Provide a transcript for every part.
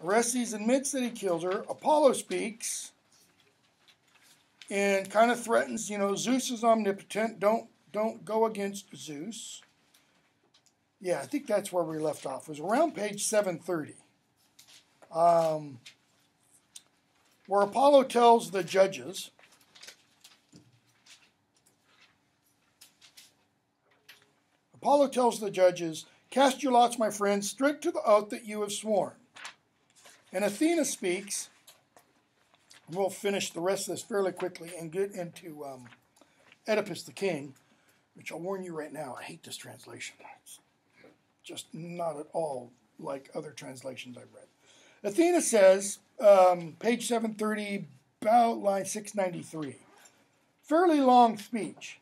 Orestes admits that he killed her. Apollo speaks and kind of threatens, Zeus is omnipotent. Don't go against Zeus. Yeah, I think that's where we left off. It was around page 730. Where Apollo tells the judges, cast your lots, my friends, strict to the oath that you have sworn. And Athena speaks, and we'll finish the rest of this fairly quickly and get into Oedipus the king, which I'll warn you right now, I hate this translation. It's just not at all like other translations I've read. Athena says, page 730, about line 693, fairly long speech.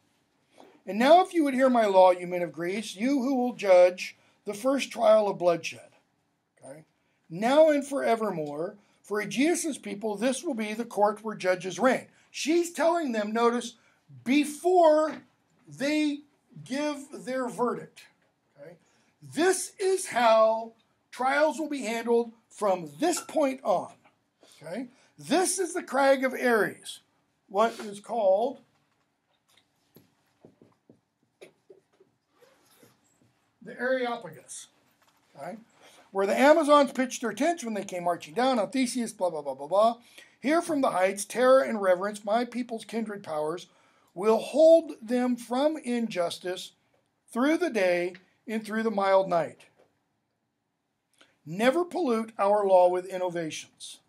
And now if you would hear my law, you men of Greece, you who will judge the first trial of bloodshed. Okay? Now and forevermore, for Aegeus' people, this will be the court where judges reign. She's telling them, notice, before they give their verdict. Okay? This is how trials will be handled from this point on. Okay? This is the crag of Ares, what is called the Areopagus, okay? Where the Amazons pitched their tents when they came marching down on Theseus, blah, blah, blah, blah, blah. Here from the heights, terror and reverence, my people's kindred powers, will hold them from injustice through the day and through the mild night. Never pollute our law with innovations.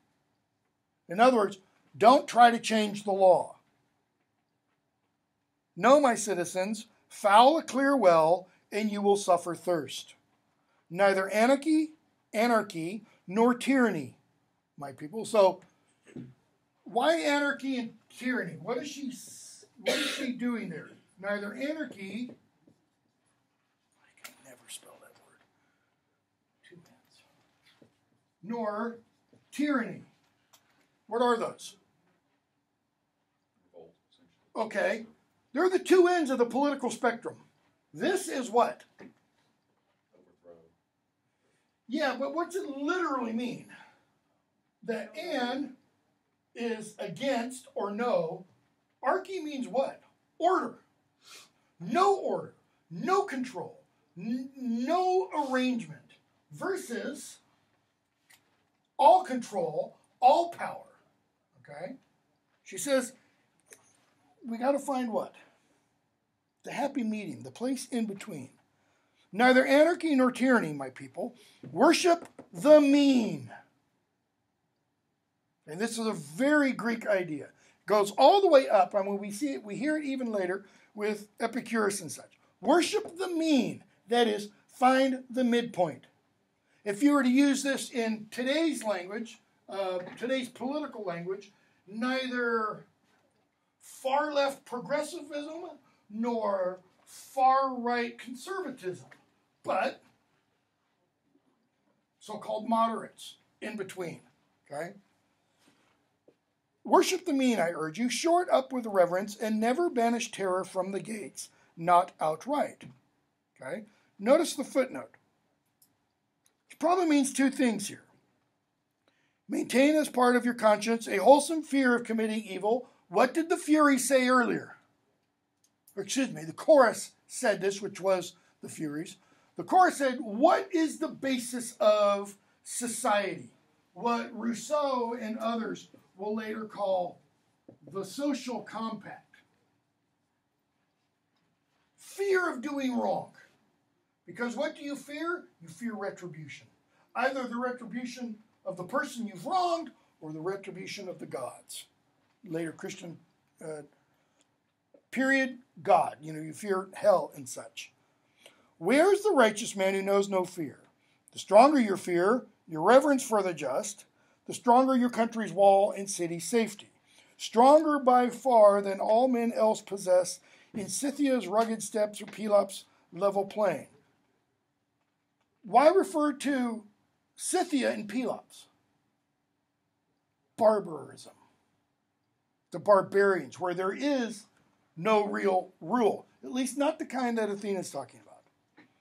In other words, don't try to change the law. No, my citizens, foul a clear well, and you will suffer thirst. Neither anarchy, nor tyranny, my people. So, why anarchy and tyranny? What is she doing there? Neither anarchy, I can never spell that word, two hands, nor tyranny. What are those? Okay, they're the two ends of the political spectrum. This is what? Overthrow. Yeah, but what's it literally mean? The "and" is against or no. Archy means what? Order. No order, no control, no arrangement. Versus all control, all power. Okay? She says, we got to find what? The happy medium, the place in between. Neither anarchy nor tyranny, my people. Worship the mean. And this is a very Greek idea. It goes all the way up, and when we see it, we hear it even later with Epicurus and such. Worship the mean. That is, find the midpoint. If you were to use this in today's language, today's political language, neither far left progressivism nor far-right conservatism, but so-called moderates in between, okay? Worship the mean, I urge you, shore it up with reverence, and never banish terror from the gates, not outright, okay? Notice the footnote. It probably means two things here. Maintain as part of your conscience a wholesome fear of committing evil. What did the Furies say earlier? The chorus said this, which was the Furies. The chorus said, what is the basis of society? What Rousseau and others will later call the social compact. Fear of doing wrong. Because what do you fear? You fear retribution. Either the retribution of the person you've wronged or the retribution of the gods. Later Christian period, God. You fear hell and such. Where is the righteous man who knows no fear? The stronger your fear, your reverence for the just, the stronger your country's wall and city safety. Stronger by far than all men else possess in Scythia's rugged steppes or Pelops' level plain. Why refer to Scythia and Pelops? Barbarism. The barbarians, where there is no real rule. At least not the kind that Athena's talking about.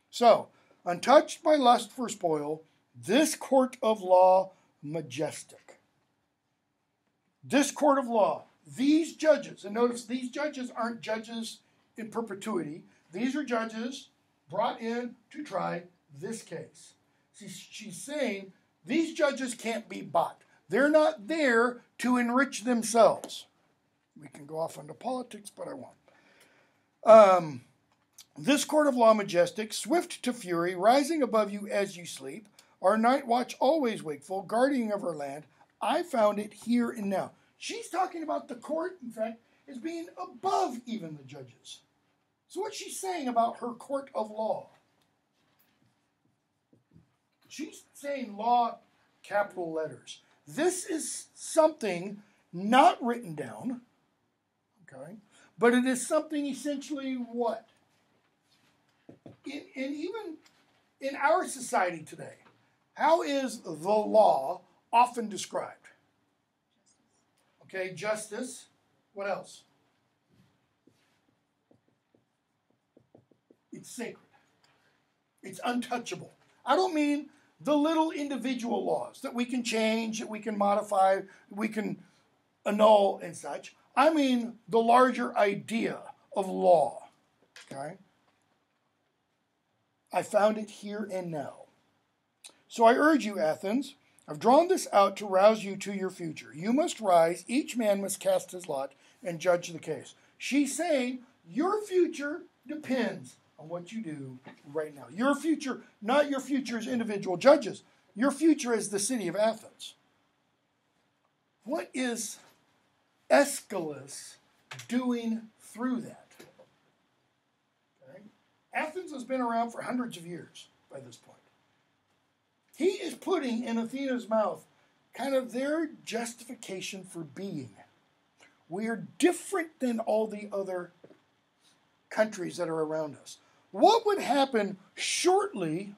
So, untouched by lust for spoil, this court of law majestic. This court of law, these judges, and notice these judges aren't judges in perpetuity. These are judges brought in to try this case. See, she's saying these judges can't be bought. They're not there to enrich themselves. We can go off into politics, but I won't. This court of law majestic, swift to fury, rising above you as you sleep, our night watch always wakeful, guardian of our land, I found it here and now. She's talking about the court, in fact, as being above even the judges. So what's she saying about her court of law? She's saying law, capital letters. This is something not written down, okay? But it is something essentially what? Even in our society today, how is the law often described? Okay, justice. What else? It's sacred. It's untouchable. I don't mean the little individual laws that we can change, that we can modify, we can annul and such. I mean the larger idea of law. Okay? I found it here and now. So I urge you, Athens, I've drawn this out to rouse you to your future. You must rise, each man must cast his lot and judge the case. She's saying your future depends on what you do right now. Your future, not your future as individual judges, your future as the city of Athens. What is Aeschylus doing through that? Okay. Athens has been around for hundreds of years by this point. He is putting in Athena's mouth kind of their justification for being. We are different than all the other countries that are around us. What would happen shortly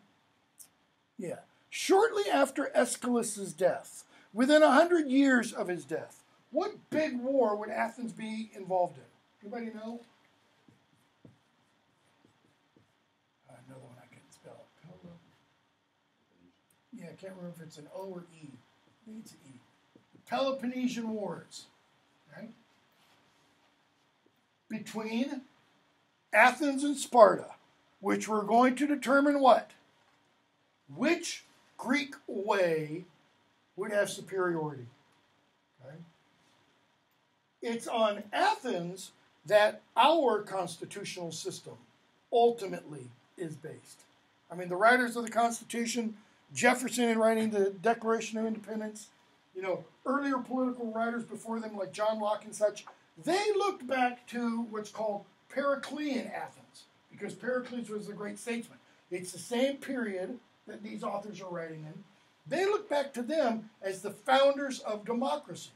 after Aeschylus' death, within 100 years of his death? What big war would Athens be involved in? Anybody know? Another one I can't spell. Yeah, I can't remember if it's an O or E. I think it's an E. The Peloponnesian Wars. Right? Between Athens and Sparta, which were going to determine what? Which Greek way would have superiority. Okay? It's on Athens that our constitutional system ultimately is based. I mean, the writers of the Constitution, Jefferson in writing the Declaration of Independence, earlier political writers before them like John Locke and such, they looked back to what's called Periclean Athens, because Pericles was a great statesman. It's the same period that these authors are writing in. They look back to them as the founders of democracy.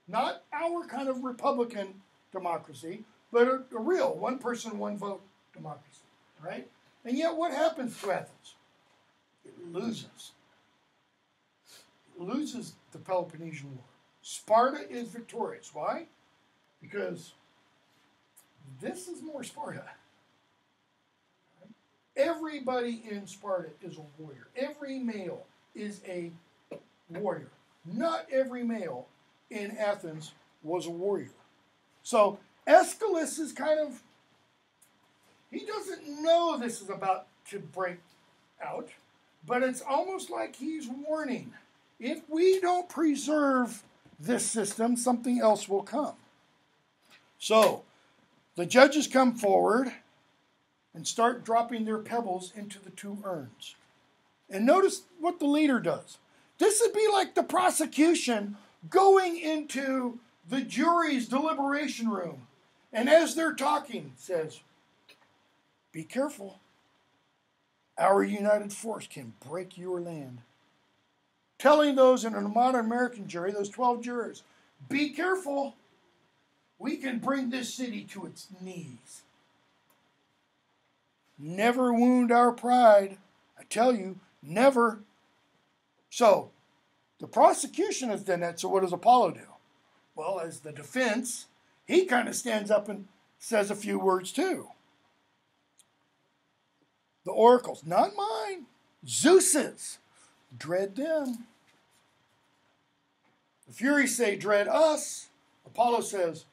Not our kind of Republican democracy, but a real one person, one vote democracy, right? And yet what happens to Athens? It loses. It loses the Peloponnesian War. Sparta is victorious. Why? Because this is more Sparta. Everybody in Sparta is a warrior. Every male is a warrior. Not every male in Athens was a warrior. So Aeschylus is he doesn't know this is about to break out, but it's almost like he's warning. If we don't preserve this system, something else will come. So the judges come forward and start dropping their pebbles into the two urns. And notice what the leader does. This would be like the prosecution going into the jury's deliberation room. And as they're talking, says, be careful. Our united force can break your land. Telling those in a modern American jury, those 12 jurors, be careful. We can bring this city to its knees. Never wound our pride. I tell you, never. So, the prosecution has done that, so what does Apollo do? Well, as the defense, he kind of stands up and says a few words too. The oracles, not mine, Zeus's, dread them. The Furies say, dread us. Apollo says,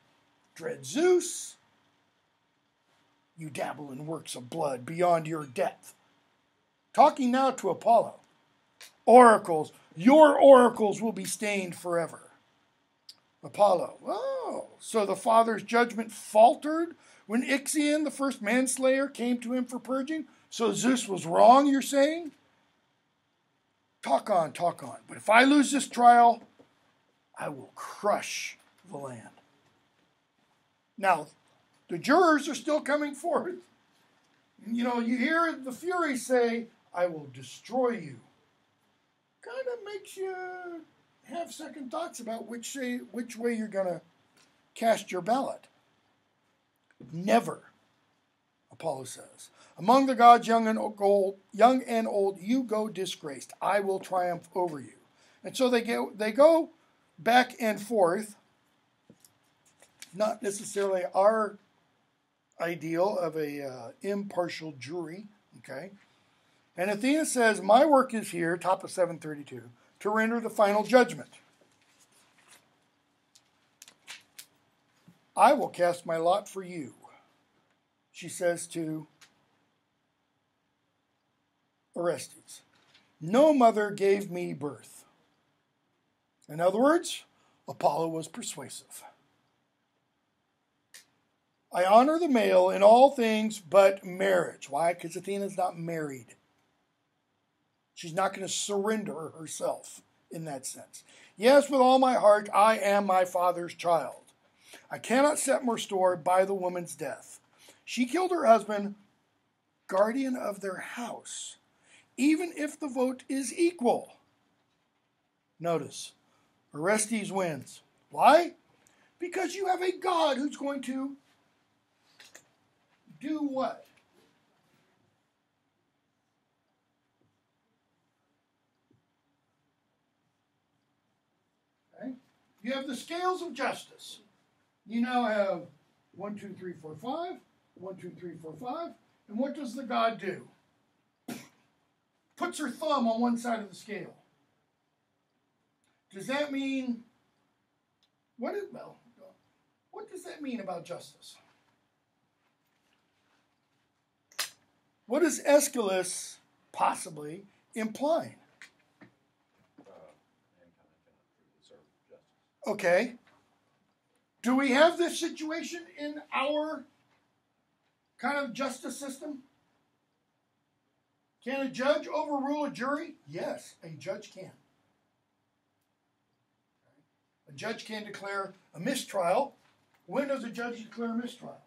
dread Zeus. You dabble in works of blood beyond your depth. Talking now to Apollo. Oracles, your oracles will be stained forever. Apollo, oh, so the father's judgment faltered when Ixion, the first manslayer, came to him for purging? So Zeus was wrong, you're saying? Talk on, talk on. But if I lose this trial, I will crush the land. Now, the jurors are still coming forth. You know, you hear the Furies say, I will destroy you. Kind of makes you have second thoughts about which way you're going to cast your ballot. Never, Apollo says. Among the gods, young and old, you go disgraced. I will triumph over you. And so they go back and forth. Not necessarily our ideal of a impartial jury, okay? And Athena says, my work is here, top of 732, to render the final judgment. I will cast my lot for you, she says to Orestes. No mother gave me birth. In other words, Apollo was persuasive. I honor the male in all things but marriage. Why? Because Athena's not married. She's not going to surrender herself in that sense. Yes, with all my heart, I am my father's child. I cannot set more store by the woman's death. She killed her husband, guardian of their house, even if the vote is equal. Notice, Orestes wins. Why? Because you have a god who's going to do what? Okay. You have the scales of justice. You now have 1, 2, 3, 4, 5. 1, 2, 3, 4, 5. And what does the god do? Puts her thumb on one side of the scale. Does that mean, what does that mean about justice? What is Aeschylus possibly implying? Okay. Do we have this situation in our kind of justice system? Can a judge overrule a jury? Yes, a judge can. A judge can declare a mistrial. When does a judge declare a mistrial?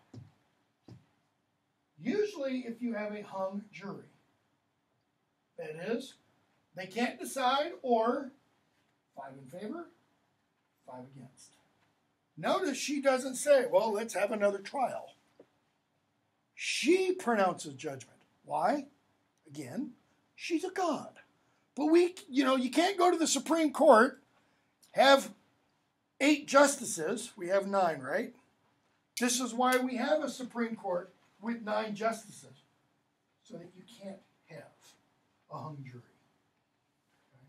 Usually if you have a hung jury. That is, they can't decide, or 5 in favor, 5 against. Notice she doesn't say, well, let's have another trial. She pronounces judgment. Why? Again, she's a god. But you can't go to the Supreme Court, have 8 justices. We have 9, right? This is why we have a Supreme Court with 9 justices, so that you can't have a hung jury. Okay?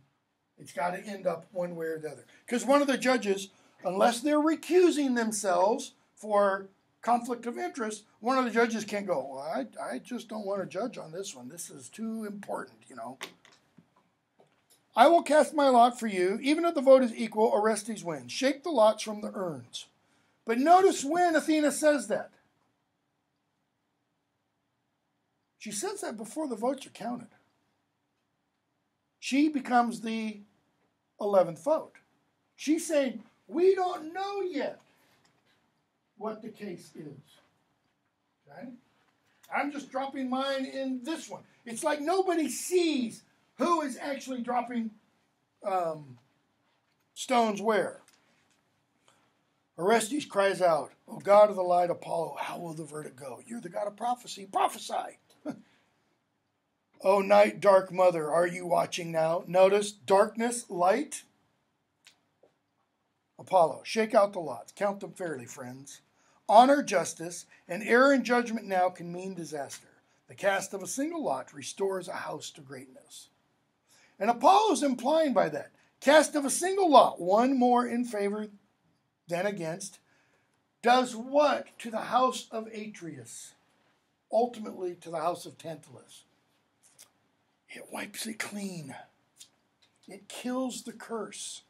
It's got to end up one way or the other. Because one of the judges, unless they're recusing themselves for conflict of interest, one of the judges can't go, well, I just don't want to judge on this one. This is too important, I will cast my lot for you. Even if the vote is equal, Orestes wins. Shake the lots from the urns. But notice when Athena says that. She says that before the votes are counted. She becomes the 11th vote. She's saying, we don't know yet what the case is. Okay? I'm just dropping mine in this one. It's like nobody sees who is actually dropping stones where. Orestes cries out, O god of the light Apollo, how will the verdict go? You're the god of prophecy. Prophesy. O night, dark mother, are you watching now? Notice, darkness, light. Apollo, shake out the lots. Count them fairly, friends. Honor, justice, and error in judgment now can mean disaster. The cast of a single lot restores a house to greatness. And Apollo's implying by that, cast of a single lot, one more in favor than against, does what to the house of Atreus? Ultimately to the house of Tantalus. It wipes it clean. It kills the curse.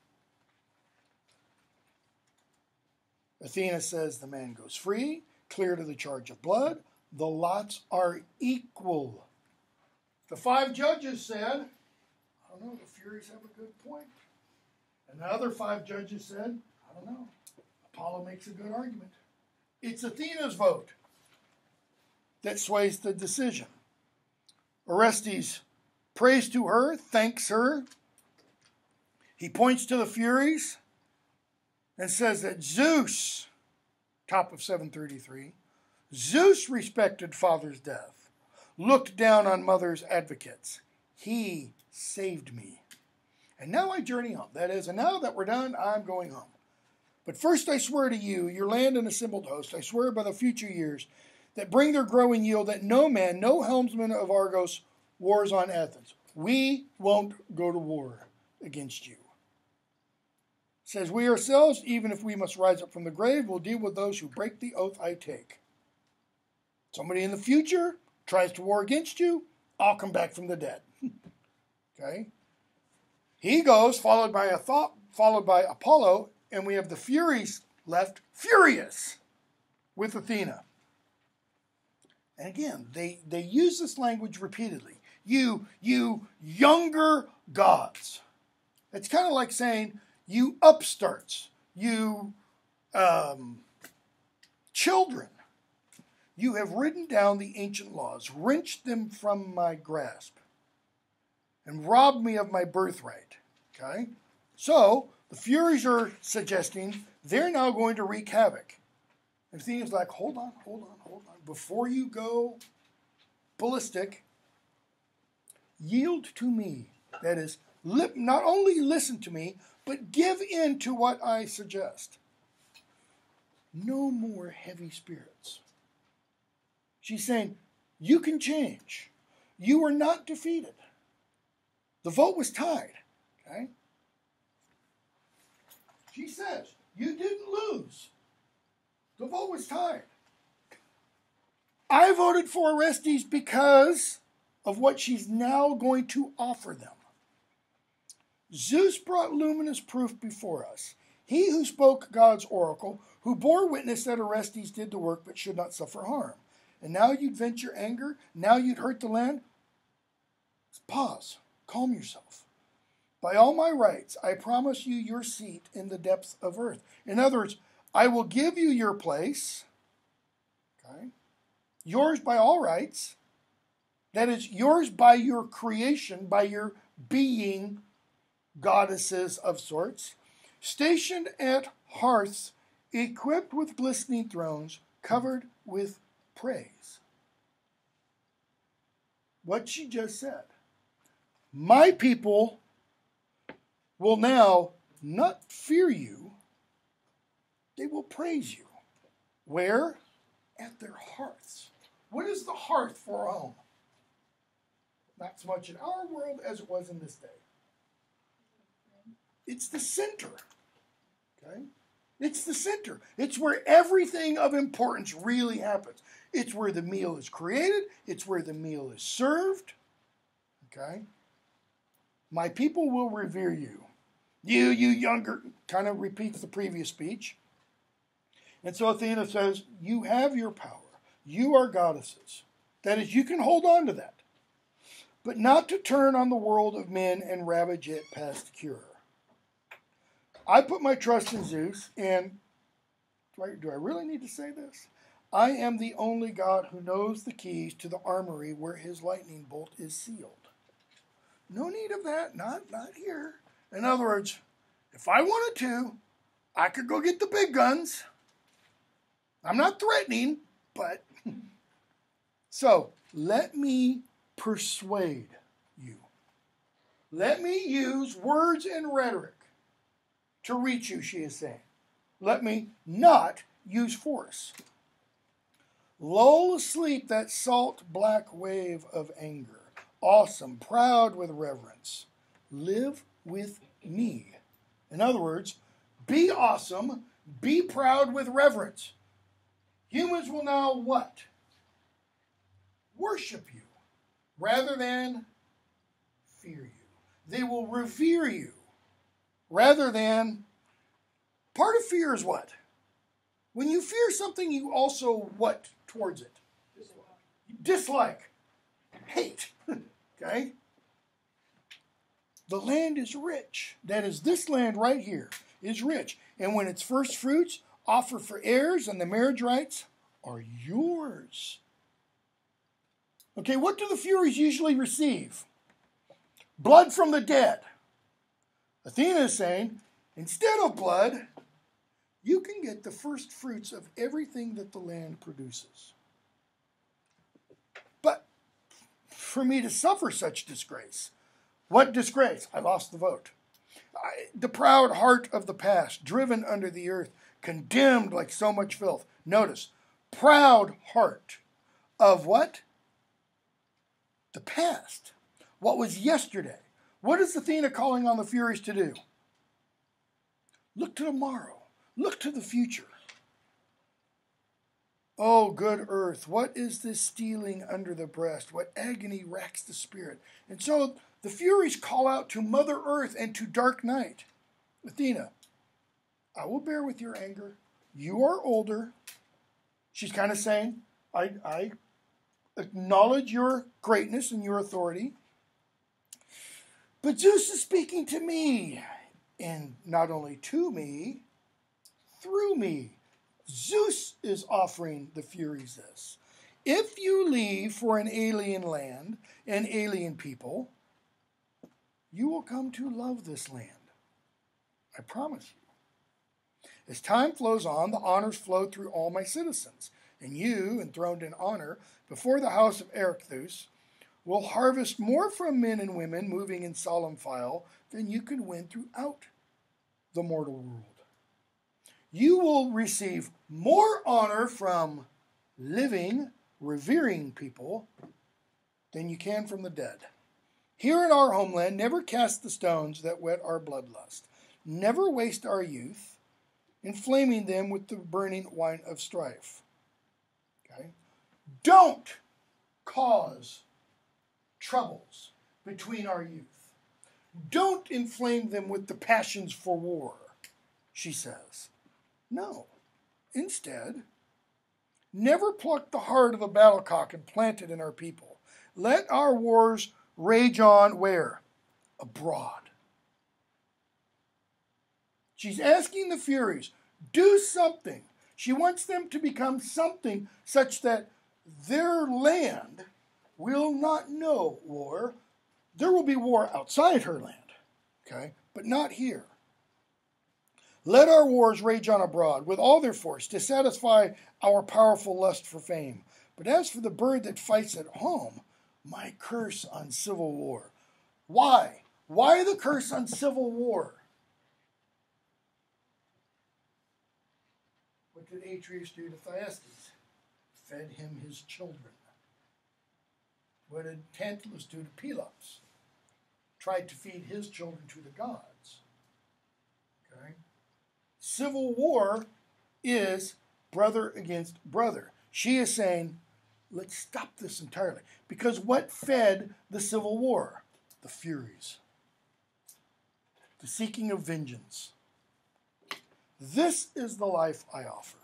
Athena says the man goes free, clear to the charge of blood. The lots are equal. The 5 judges said, I don't know, the Furies have a good point. And the other 5 judges said, I don't know, Apollo makes a good argument. It's Athena's vote that sways the decision. Orestes prays to her, thanks her. He points to the Furies and says that Zeus, top of 733, Zeus respected father's death, looked down on mother's advocates. He saved me. And now I journey home. That is, and now that we're done, I'm going home. But first I swear to you, your land and assembled host, I swear by the future years that bring their growing yield, that no man, no helmsman of Argos wars on Athens. We won't go to war against you. Says, we ourselves, even if we must rise up from the grave, will deal with those who break the oath I take. Somebody in the future tries to war against you, I'll come back from the dead. Okay? He goes, followed by Apollo, and we have the Furies left furious with Athena. And again, they use this language repeatedly. You younger gods. It's kind of like saying, you upstarts, you children, you have ridden down the ancient laws, wrenched them from my grasp, and robbed me of my birthright. Okay? So, the Furies are suggesting they're now going to wreak havoc. And Athena's like, hold on. Before you go ballistic, yield to me. That is, not only listen to me, but give in to what I suggest. No more heavy spirits. She's saying, you can change. You are not defeated. The vote was tied. Okay? She says, you didn't lose. The vote was tied. I voted for Orestes because of what she's now going to offer them. Zeus brought luminous proof before us. He who spoke God's oracle, who bore witness that Orestes did the work but should not suffer harm. And now you'd vent your anger? Now you'd hurt the land? Pause. Calm yourself. By all my rights, I promise you your seat in the depths of earth. In other words, I will give you your place. Okay? Yours by all rights. That is, yours by your creation, by your being goddesses of sorts, stationed at hearths, equipped with glistening thrones, covered with praise. What she just said. My people will now not fear you, they will praise you. Where? At their hearths. What is the hearth for a home? Not so much in our world as it was in this day. It's the center. Okay? It's the center. It's where everything of importance really happens. It's where the meal is created. It's where the meal is served. Okay? My people will revere you. You younger, kind of repeats the previous speech. And so Athena says, you have your power. You are goddesses. That is, you can hold on to that. But not to turn on the world of men and ravage it past cure. I put my trust in Zeus, and do I really need to say this? I am the only god who knows the keys to the armory where his lightning bolt is sealed. No need of that, not here. In other words, if I wanted to, I could go get the big guns. I'm not threatening, but... So, let me persuade you. Let me use words and rhetoric to reach you, she is saying. Let me not use force. Lull asleep that salt black wave of anger, awesome, proud with reverence. Live with me. In other words, be awesome, be proud with reverence. Humans will now what? Worship you rather than fear you. They will revere you rather than, part of fear is what? When you fear something, you also what towards it? Dislike. Hate. Okay? The land is rich. That is, this land right here is rich. And when its first fruits offer for heirs and the marriage rights are yours. Okay, what do the Furies usually receive? Blood from the dead. Athena is saying, instead of blood, you can get the first fruits of everything that the land produces. But for me to suffer such disgrace, what disgrace? I lost the vote. The proud heart of the past, driven under the earth, condemned like so much filth. Notice, proud heart of what? The past. What was yesterday? What is Athena calling on the Furies to do? Look to tomorrow. Look to the future. Oh, good earth, what is this stealing under the breast? What agony racks the spirit? And so the Furies call out to Mother Earth and to dark night. Athena, I will bear with your anger. You are older. She's kind of saying, I acknowledge your greatness and your authority. But Zeus is speaking to me, and not only to me, through me. Zeus is offering the Furies this. If you leave for an alien land and alien people, you will come to love this land. I promise you. As time flows on, the honors flow through all my citizens, and you, enthroned in honor before the house of Aeschylus, will harvest more from men and women moving in solemn file than you can win throughout the mortal world. You will receive more honor from living, revering people than you can from the dead. Here in our homeland, never cast the stones that whet our bloodlust. Never waste our youth, inflaming them with the burning wine of strife. Okay? Don't cause troubles between our youth. Don't inflame them with the passions for war, she says. No. Instead, never pluck the heart of a battlecock and plant it in our people. Let our wars rage on where? Abroad. She's asking the Furies, do something. She wants them to become something such that their land will not know war. There will be war outside her land, okay, but not here. Let our wars rage on abroad with all their force to satisfy our powerful lust for fame. But as for the bird that fights at home, my curse on civil war. Why? Why the curse on civil war? What did Atreus do to Thyestes? Fed him his children. What did Tantalus do to Pelops? Tried to feed his children to the gods. Okay? Civil war is brother against brother. She is saying, let's stop this entirely. Because what fed the civil war? The Furies. The seeking of vengeance. This is the life I offer.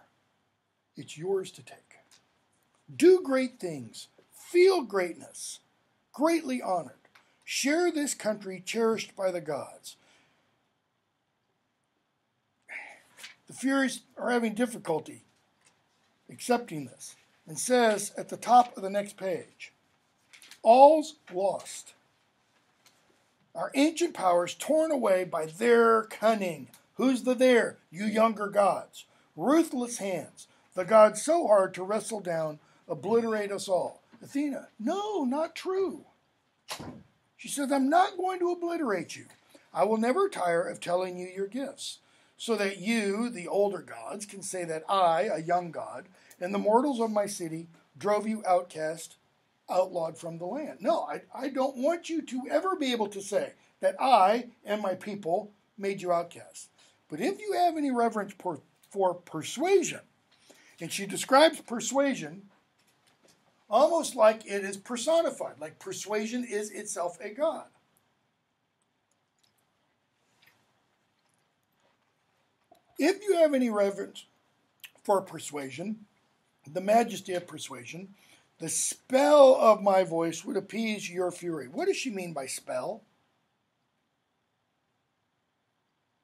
It's yours to take. Do great things. Feel greatness. Greatly honored. Share this country cherished by the gods. The Furies are having difficulty accepting this, and says at the top of the next page, all's lost. Our ancient powers torn away by their cunning. Who's the there? You younger gods. Ruthless hands. The gods so hard to wrestle down, obliterate us all. Athena, no, not true. She says, I'm not going to obliterate you. I will never tire of telling you your gifts, so that you, the older gods, can say that I, a young god, and the mortals of my city drove you outcast, outlawed from the land. No, I don't want you to ever be able to say that I and my people made you outcasts. But if you have any reverence for persuasion, and she describes persuasion almost like it is personified, like persuasion is itself a god. If you have any reverence for persuasion, the majesty of persuasion, the spell of my voice would appease your fury. What does she mean by spell?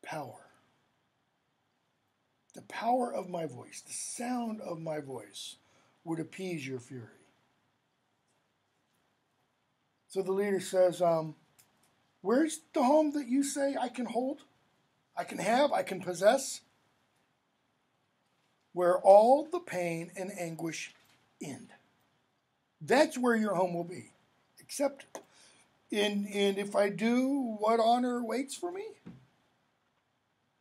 Power. The power of my voice, the sound of my voice would appease your fury. So the leader says, where's the home that you say I can hold, I can have, I can possess? Where all the pain and anguish end. That's where your home will be. Accept it. And if I do, what honor waits for me?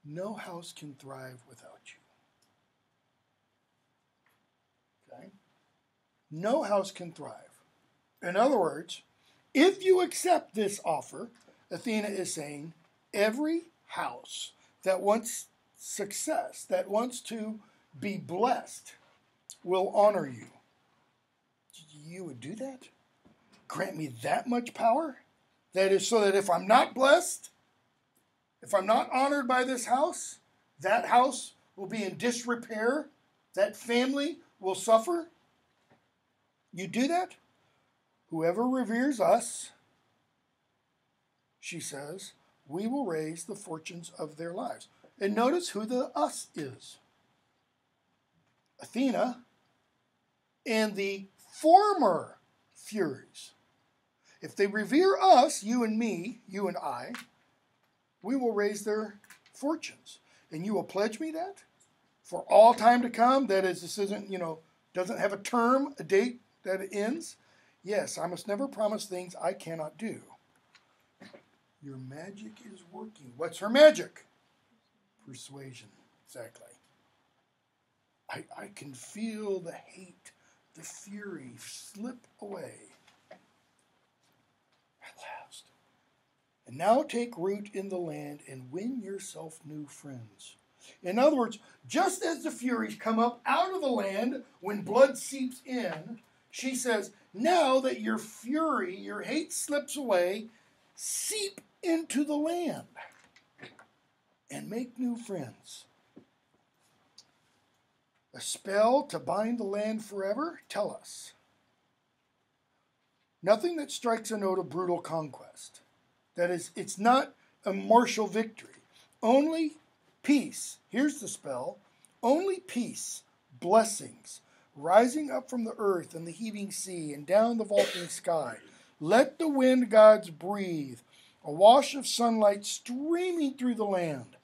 No house can thrive without you. Okay? No house can thrive. In other words, if you accept this offer, Athena is saying, every house that wants success, that wants to be blessed, will honor you. You would do that? Grant me that much power? That is so that if I'm not blessed, if I'm not honored by this house, that house will be in disrepair. That family will suffer. You do that? Whoever reveres us, she says, we will raise the fortunes of their lives. And notice who the us is. Athena and the former Furies. If they revere us, you and me, you and I, we will raise their fortunes. And you will pledge me that for all time to come? That is, this isn't, doesn't have a term, a date that it ends? Yes, I must never promise things I cannot do. Your magic is working. What's her magic? Persuasion. Exactly. I can feel the hate, the fury slip away. At last. And now take root in the land and win yourself new friends. In other words, just as the Furies come up out of the land when blood seeps in, she says, now that your fury, your hate slips away, seep into the land and make new friends. A spell to bind the land forever? Tell us. Nothing that strikes a note of brutal conquest. That is, it's not a martial victory. Only peace. Here's the spell. Only peace, blessings, rising up from the earth and the heaving sea and down the vaulting sky. Let the wind gods breathe, a wash of sunlight streaming through the land.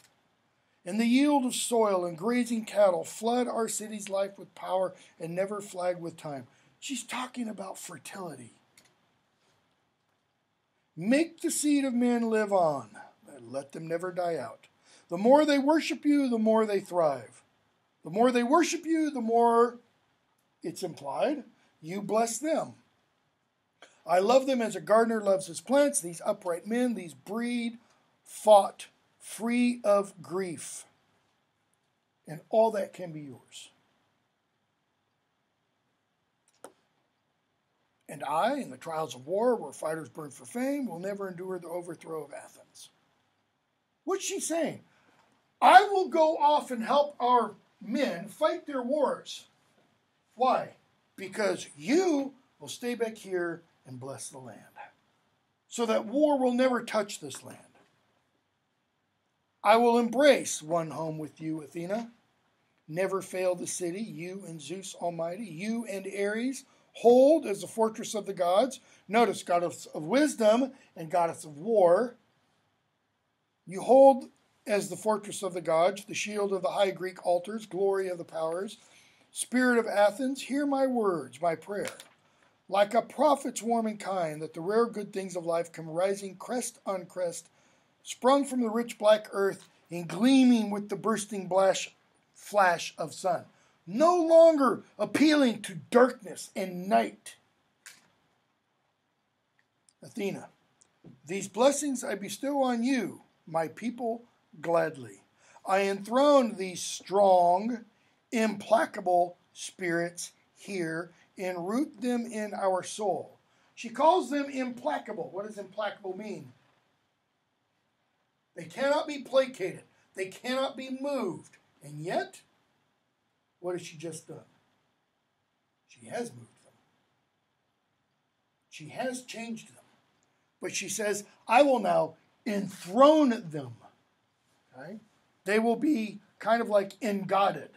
And the yield of soil and grazing cattle flood our city's life with power and never flag with time. She's talking about fertility. Make the seed of men live on. Let them never die out. The more they worship you, the more they thrive. The more they worship you, the more, it's implied, you bless them. I love them as a gardener loves his plants. These upright men, these breed, fought, free of grief. And all that can be yours. And I, in the trials of war, where fighters burn for fame, will never endure the overthrow of Athens. What's she saying? I will go off and help our men fight their wars. Why? Because you will stay back here and bless the land. So that war will never touch this land. I will embrace one home with you, Athena. Never fail the city, you and Zeus Almighty, you and Ares, hold as the fortress of the gods. Notice, goddess of wisdom and goddess of war. You hold as the fortress of the gods, the shield of the high Greek altars, glory of the powers. Spirit of Athens, hear my words, my prayer. Like a prophet's warming kind, that the rare good things of life come rising crest on crest, sprung from the rich black earth and gleaming with the bursting flash of sun. No longer appealing to darkness and night. Athena, These blessings I bestow on you, my people, gladly. I enthrone these strong, implacable spirits here and root them in our soul. She calls them implacable. What does implacable mean? They cannot be placated. They cannot be moved. And yet, what has she just done? She has moved them. She has changed them. But she says, I will now enthrone them. Okay? They will be kind of like engodded.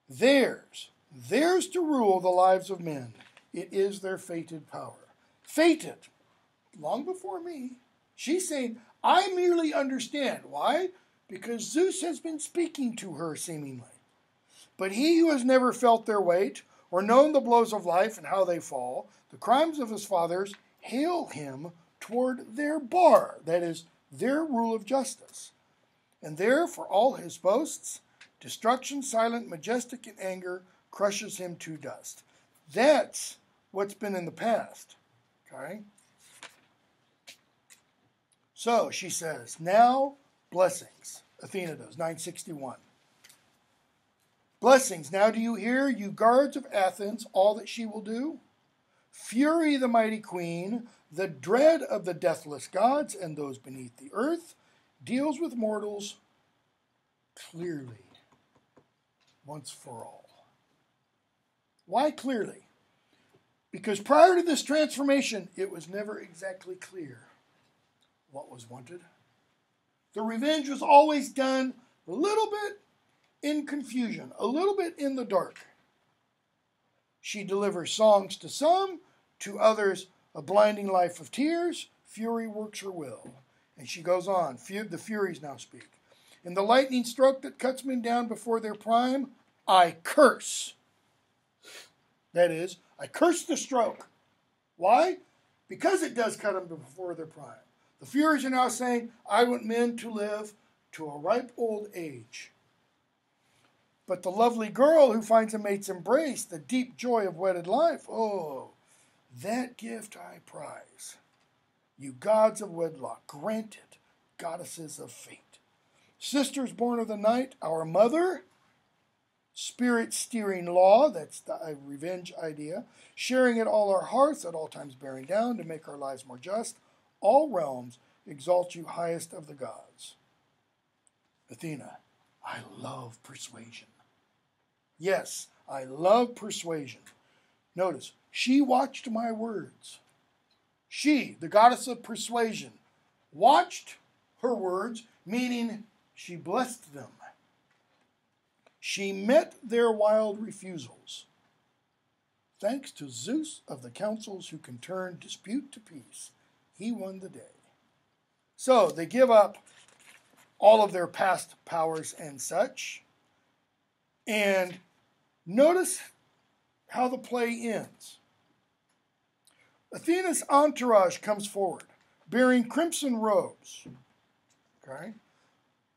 Theirs to rule the lives of men. It is their fated power. Fated, long before me. She's saying, I merely understand. Why? Because Zeus has been speaking to her, seemingly. But he who has never felt their weight, or known the blows of life and how they fall, the crimes of his fathers, hale him toward their bar, that is, their rule of justice. And there, for all his boasts, destruction, silent, majestic in anger, crushes him to dust. That's what's been in the past. Okay? So, she says, now, blessings. Athena does, 961. Blessings, now do you hear, you guards of Athens, all that she will do? Fury, the mighty queen, the dread of the deathless gods and those beneath the earth, deals with mortals clearly, once for all. Why clearly? Because prior to this transformation, it was never exactly clear what was wanted. The revenge was always done a little bit in confusion, a little bit in the dark. She delivers songs to some, to others a blinding life of tears. Fury works her will. And she goes on, the Furies now speak. In the lightning stroke that cuts men down before their prime, I curse. That is, I curse the stroke. Why? Because it does cut them before their prime. The Furies are now saying, I want men to live to a ripe old age. But the lovely girl who finds a mate's embrace, the deep joy of wedded life, oh, that gift I prize. You gods of wedlock, grant it, goddesses of fate. Sisters born of the night, our mother, spirit steering law, that's the revenge idea, sharing at all our hearths, at all times bearing down to make our lives more just. All realms exalt you highest of the gods. Athena, I love persuasion. Yes, I love persuasion. Notice, she watched my words. She, the goddess of persuasion, watched her words, meaning she blessed them. She met their wild refusals. Thanks to Zeus of the councils who can turn dispute to peace, he won the day. So they give up all of their past powers and such. And notice how the play ends. Athena's entourage comes forward, bearing crimson robes. Okay?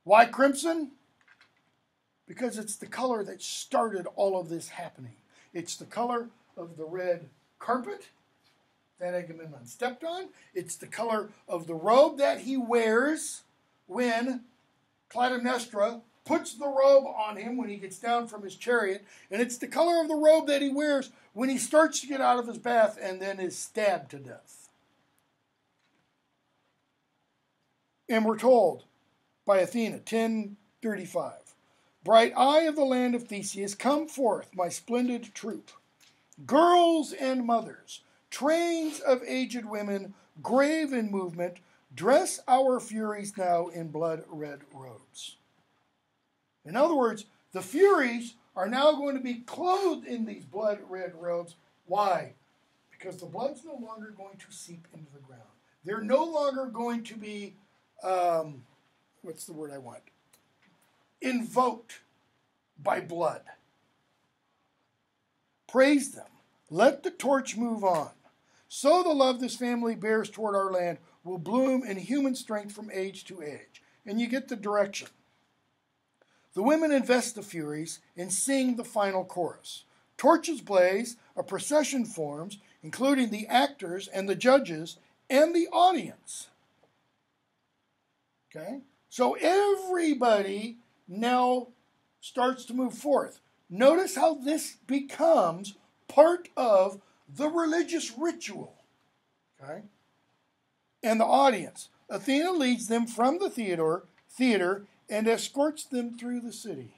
Why crimson? Because it's the color that started all of this happening. It's the color of the red carpet that Agamemnon stepped on. It's the color of the robe that he wears when Clytemnestra puts the robe on him when he gets down from his chariot. And it's the color of the robe that he wears when he starts to get out of his bath and then is stabbed to death. And we're told by Athena, 10:35, bright eye of the land of Theseus, come forth, my splendid troop. Girls and mothers, trains of aged women, grave in movement, dress our Furies now in blood-red robes. In other words, the Furies are now going to be clothed in these blood-red robes. Why? Because the blood's no longer going to seep into the ground. They're no longer going to be, what's the word I want? Invoked by blood. Praise them. Let the torch move on. So the love this family bears toward our land will bloom in human strength from age to age. And you get the direction. The women invest the Furies and sing the final chorus. Torches blaze, a procession forms, including the actors and the judges and the audience. Okay? So everybody now starts to move forth. Notice how this becomes part of the religious ritual. Okay? And the audience. Athena leads them from the theater and escorts them through the city.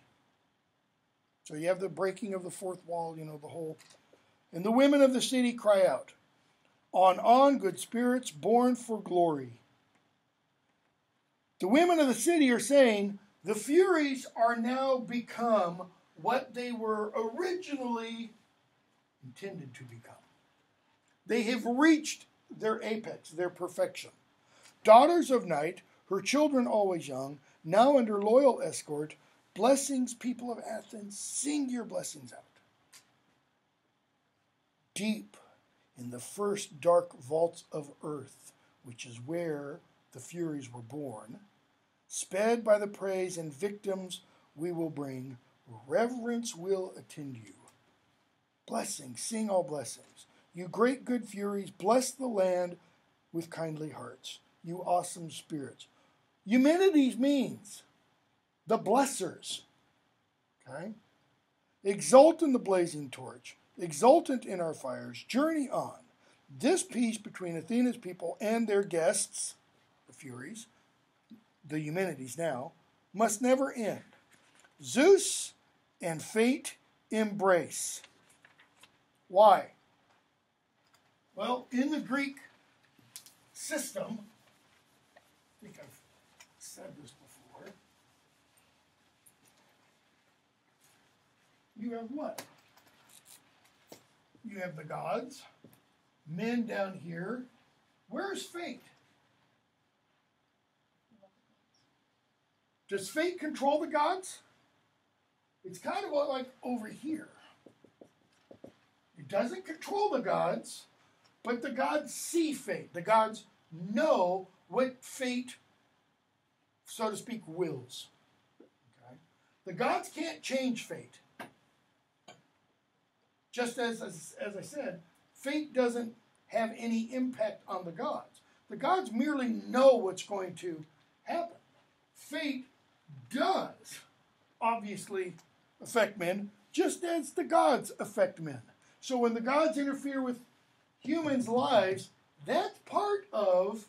So you have the breaking of the fourth wall, the whole. And the women of the city cry out, on, good spirits, born for glory. The women of the city are saying, the Furies are now become what they were originally intended to become. They have reached their apex, their perfection. Daughters of night, her children always young, now under loyal escort, blessings, people of Athens, sing your blessings out. Deep in the first dark vaults of earth, which is where the Furies were born, sped by the praise and victims we will bring, reverence will attend you. Blessings, sing all blessings. You great good Furies, bless the land with kindly hearts. You awesome spirits. Eumenides means the blessers. Okay? Exult in the blazing torch, exultant in our fires, journey on. This peace between Athena's people and their guests, the Furies, the Eumenides now, must never end. Zeus and fate embrace. Why? Well, in the Greek system, I think I've said this before, you have what? You have the gods, men down here. Where's fate? Does fate control the gods? It's kind of like over here. It doesn't control the gods, but the gods see fate. The gods know what fate, so to speak, wills. Okay? The gods can't change fate. Just as I said, fate doesn't have any impact on the gods. The gods merely know what's going to happen. Fate does obviously affect men, just as the gods affect men. So when the gods interfere with humans' lives, that's part of,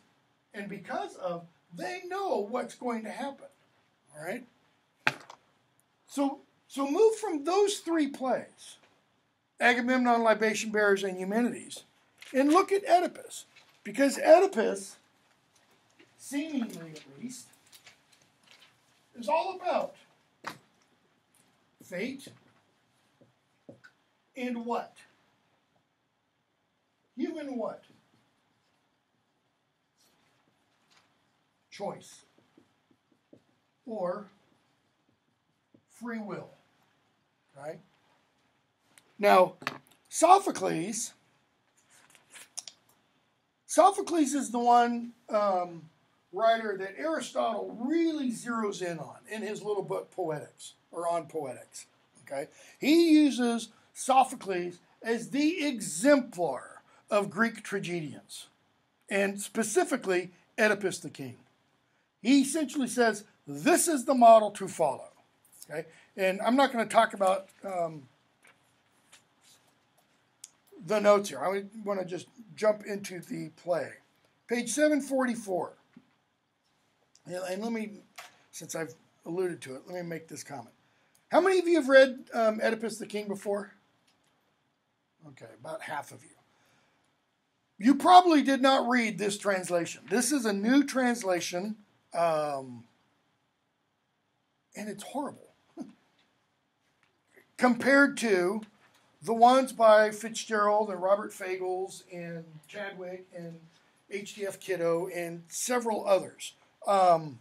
and because of, they know what's going to happen. All right? So move from those three plays, Agamemnon, Libation Bearers, and Eumenides, and look at Oedipus. Because Oedipus, seemingly at least, is all about fate and what? Human what? Choice. Or free will. Right? Now, Sophocles is the one writer that Aristotle really zeroes in on in his little book Poetics, or on Poetics. Okay? He uses Sophocles as the exemplar of Greek tragedians, and specifically Oedipus the king. He essentially says, this is the model to follow. Okay? And I'm not going to talk about the notes here. I want to just jump into the play. Page 744. And let me, since I've alluded to it, let me make this comment. How many of you have read Oedipus the King before? Okay, about half of you. You probably did not read this translation. This is a new translation, and it's horrible compared to the ones by Fitzgerald and Robert Fagles and Chadwick and H.D.F. Kiddo and several others. I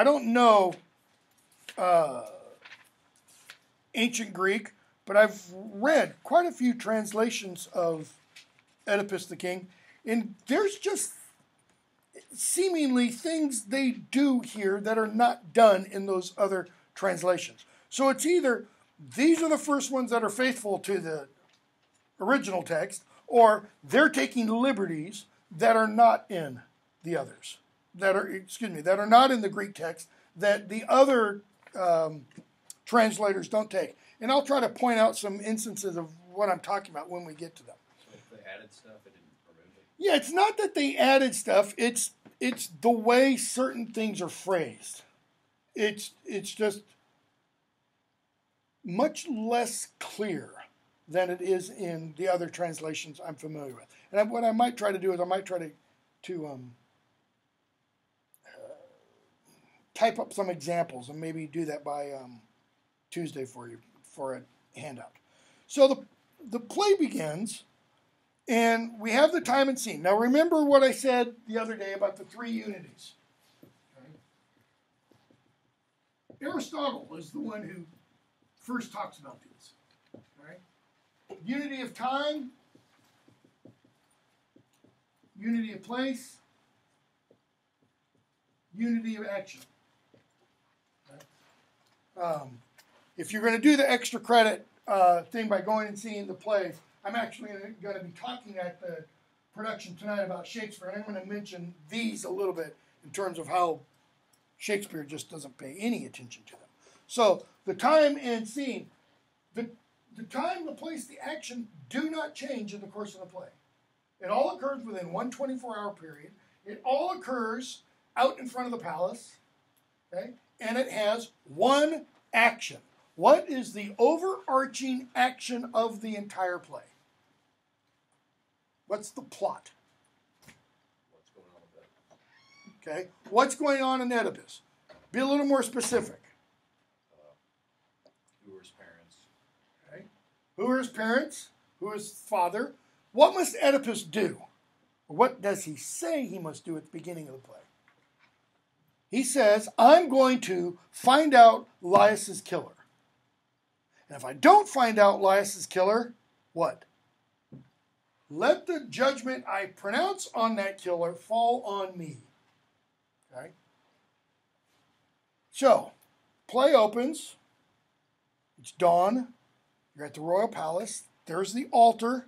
don't know ancient Greek, but I've read quite a few translations of Oedipus the King, and there's just seemingly things they do here that are not done in those other translations. So it's either these are the first ones that are faithful to the original text, or they're taking liberties that are not in the others, that are not in the Greek text, that the other translators don't take. And I'll try to point out some instances of what I'm talking about when we get to them. So if they added stuff, it didn't remove it? Yeah, it's not that they added stuff. It's the way certain things are phrased. It's just much less clear than it is in the other translations I'm familiar with. And what I might try to do is I might try to type up some examples and maybe do that by Tuesday for you for a handout. So the play begins, and we have the time and scene. Now remember what I said the other day about the three unities. Okay? Aristotle is the one who first talks about these. Right? Unity of time, unity of place, unity of action. Okay? If you're going to do the extra credit thing by going and seeing the play, I'm actually going to be talking at the production tonight about Shakespeare, and I'm going to mention these a little bit in terms of how Shakespeare just doesn't pay any attention to them. So the time and scene, the time, the place, the action do not change in the course of the play. It all occurs within one 24-hour period. It all occurs out in front of the palace, okay? And it has one action. What is the overarching action of the entire play? What's the plot? What's going on with that? Okay. What's going on in Oedipus? Be a little more specific. Who are his parents? Okay. Who are his parents? Who is his father? What must Oedipus do? What does he say he must do at the beginning of the play? He says, I'm going to find out Laius's killer. And if I don't find out Laius's killer, what? Let the judgment I pronounce on that killer fall on me. Okay? So, play opens. It's dawn. You're at the royal palace. There's the altar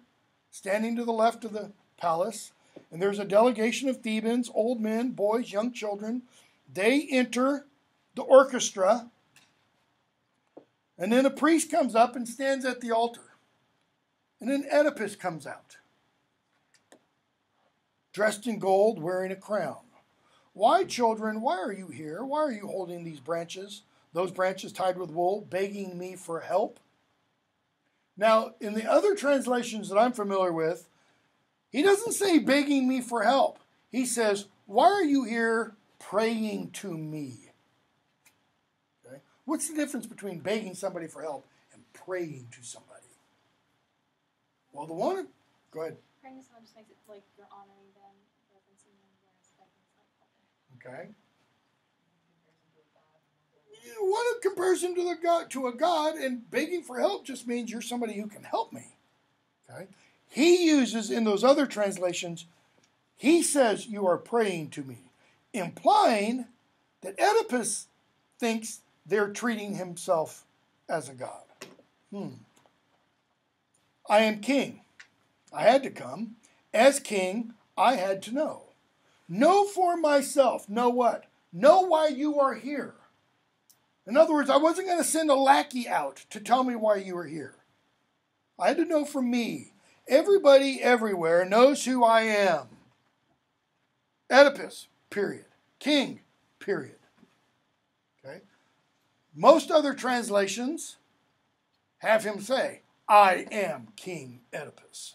standing to the left of the palace. And there's a delegation of Thebans, old men, boys, young children. They enter the orchestra. And then a priest comes up and stands at the altar. And then Oedipus comes out, dressed in gold, wearing a crown. Why, children, why are you here? Why are you holding these branches, those branches tied with wool, begging me for help? Now, in the other translations that I'm familiar with, he doesn't say begging me for help. He says, why are you here praying to me? Okay? What's the difference between begging somebody for help and praying to somebody? Well, the one, go ahead. Praying to someone just makes it like you're honoring them, referencing them, whereas begging is like helping. Okay. What a comparison to a god, and begging for help just means you're somebody who can help me. Okay. He uses in those other translations, he says you are praying to me, implying that Oedipus thinks they're treating himself as a god. I am king. I had to come. As king, I had to know. Know for myself. Know what? Know why you are here. In other words, I wasn't going to send a lackey out to tell me why you were here. I had to know for me. Everybody everywhere knows who I am. Oedipus, period. King, period. Okay? Most other translations have him say, I am King Oedipus.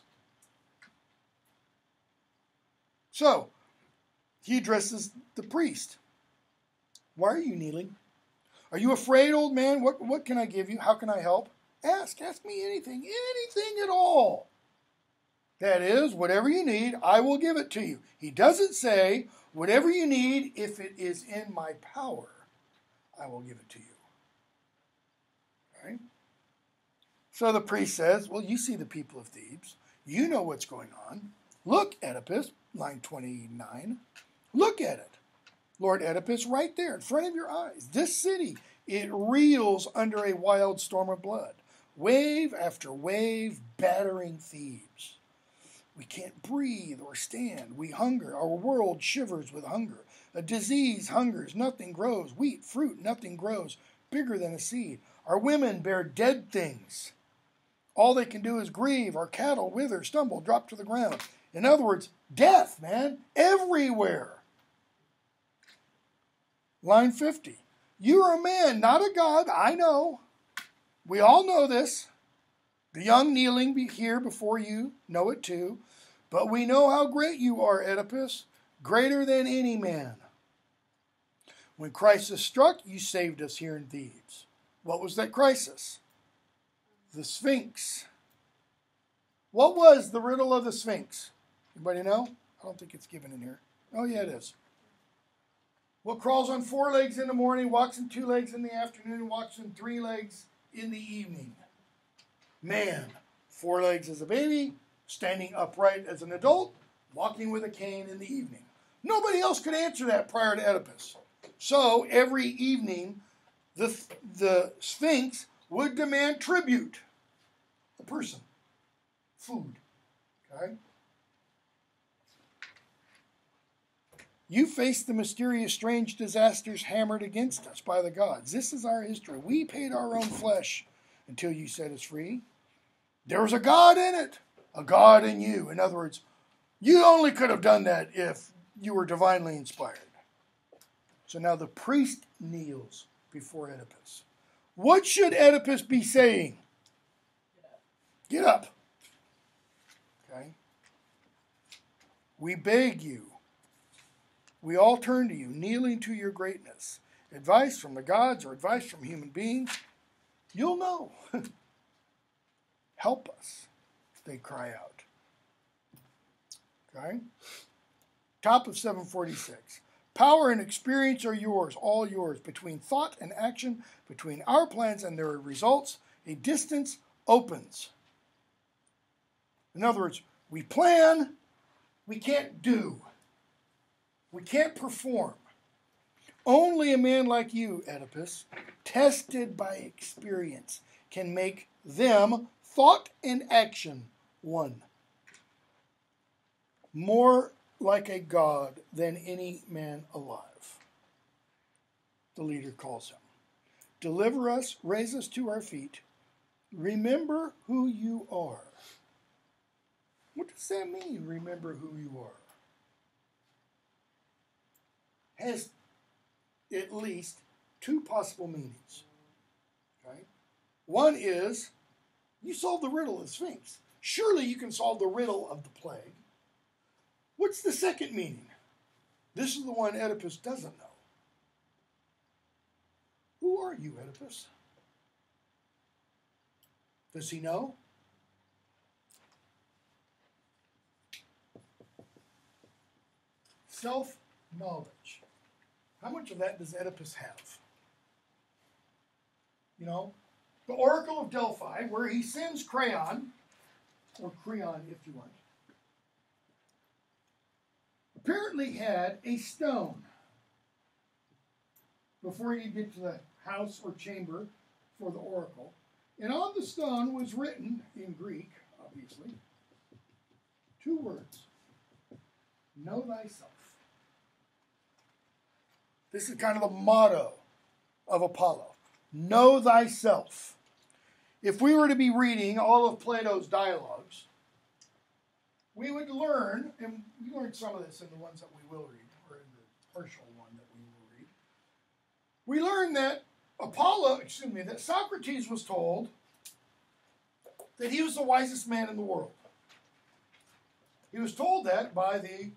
So, he addresses the priest. Why are you kneeling? Are you afraid, old man? What can I give you? How can I help? Ask me anything at all. That is, whatever you need, I will give it to you. He doesn't say, whatever you need, if it is in my power, I will give it to you. All right? So the priest says, well, you see the people of Thebes. You know what's going on. Look, Oedipus, line 29. Look at it. Lord Oedipus, right there in front of your eyes. This city, it reels under a wild storm of blood. wave after wave battering Thebes. We can't breathe or stand. We hunger. Our world shivers with hunger. A disease hungers. Nothing grows. Wheat, fruit, nothing grows. Bigger than a seed. Our women bear dead things. All they can do is grieve. Our cattle wither, stumble, drop to the ground. In other words, death, man, everywhere. Line 50. You are a man, not a god, I know. We all know this. The young kneeling here before you know it too. But we know how great you are, Oedipus, greater than any man. When crisis struck, you saved us here in Thebes. What was that crisis? The Sphinx. What was the riddle of the Sphinx? Anybody know? I don't think it's given in here. Oh, yeah, it is. What crawls on 4 legs in the morning, walks on 2 legs in the afternoon, walks on 3 legs in the evening? Man. 4 legs as a baby, standing upright as an adult, walking with a cane in the evening. Nobody else could answer that prior to Oedipus. So every evening, the Sphinx would demand tribute. A person. Food. Okay? You faced the mysterious, strange disasters hammered against us by the gods. This is our history. We paid our own flesh until you set us free. There was a God in it, a God in you. In other words, you only could have done that if you were divinely inspired. So now the priest kneels before Oedipus. What should Oedipus be saying? Get up. Okay. We beg you. We all turn to you, kneeling to your greatness. Advice from the gods or advice from human beings, you'll know. Help us, they cry out. Okay? Top of 746. Power and experience are yours, all yours. Between thought and action, between our plans and their results, a distance opens. In other words, we plan, we can't do. We can't perform. Only a man like you, Oedipus, tested by experience, can make them, thought and action, one. More like a god than any man alive. The leader calls him. Deliver us, raise us to our feet. Remember who you are. What does that mean, remember who you are? Has at least 2 possible meanings. Okay? One is, you solve the riddle of the Sphinx. Surely you can solve the riddle of the plague. What's the second meaning? This is the one Oedipus doesn't know. Who are you, Oedipus? Does he know? Self-knowledge. How much of that does Oedipus have? You know, the Oracle of Delphi, where he sends Creon, or Creon if you want, apparently had a stone before you get to the house or chamber for the oracle. And on the stone was written, in Greek, obviously, 2 words. Know thyself. This is kind of the motto of Apollo. Know thyself. If we were to be reading all of Plato's dialogues, we would learn, and we learned some of this in the ones that we will read, or in the partial one that we will read. We learn that that Socrates was told that he was the wisest man in the world. He was told that by the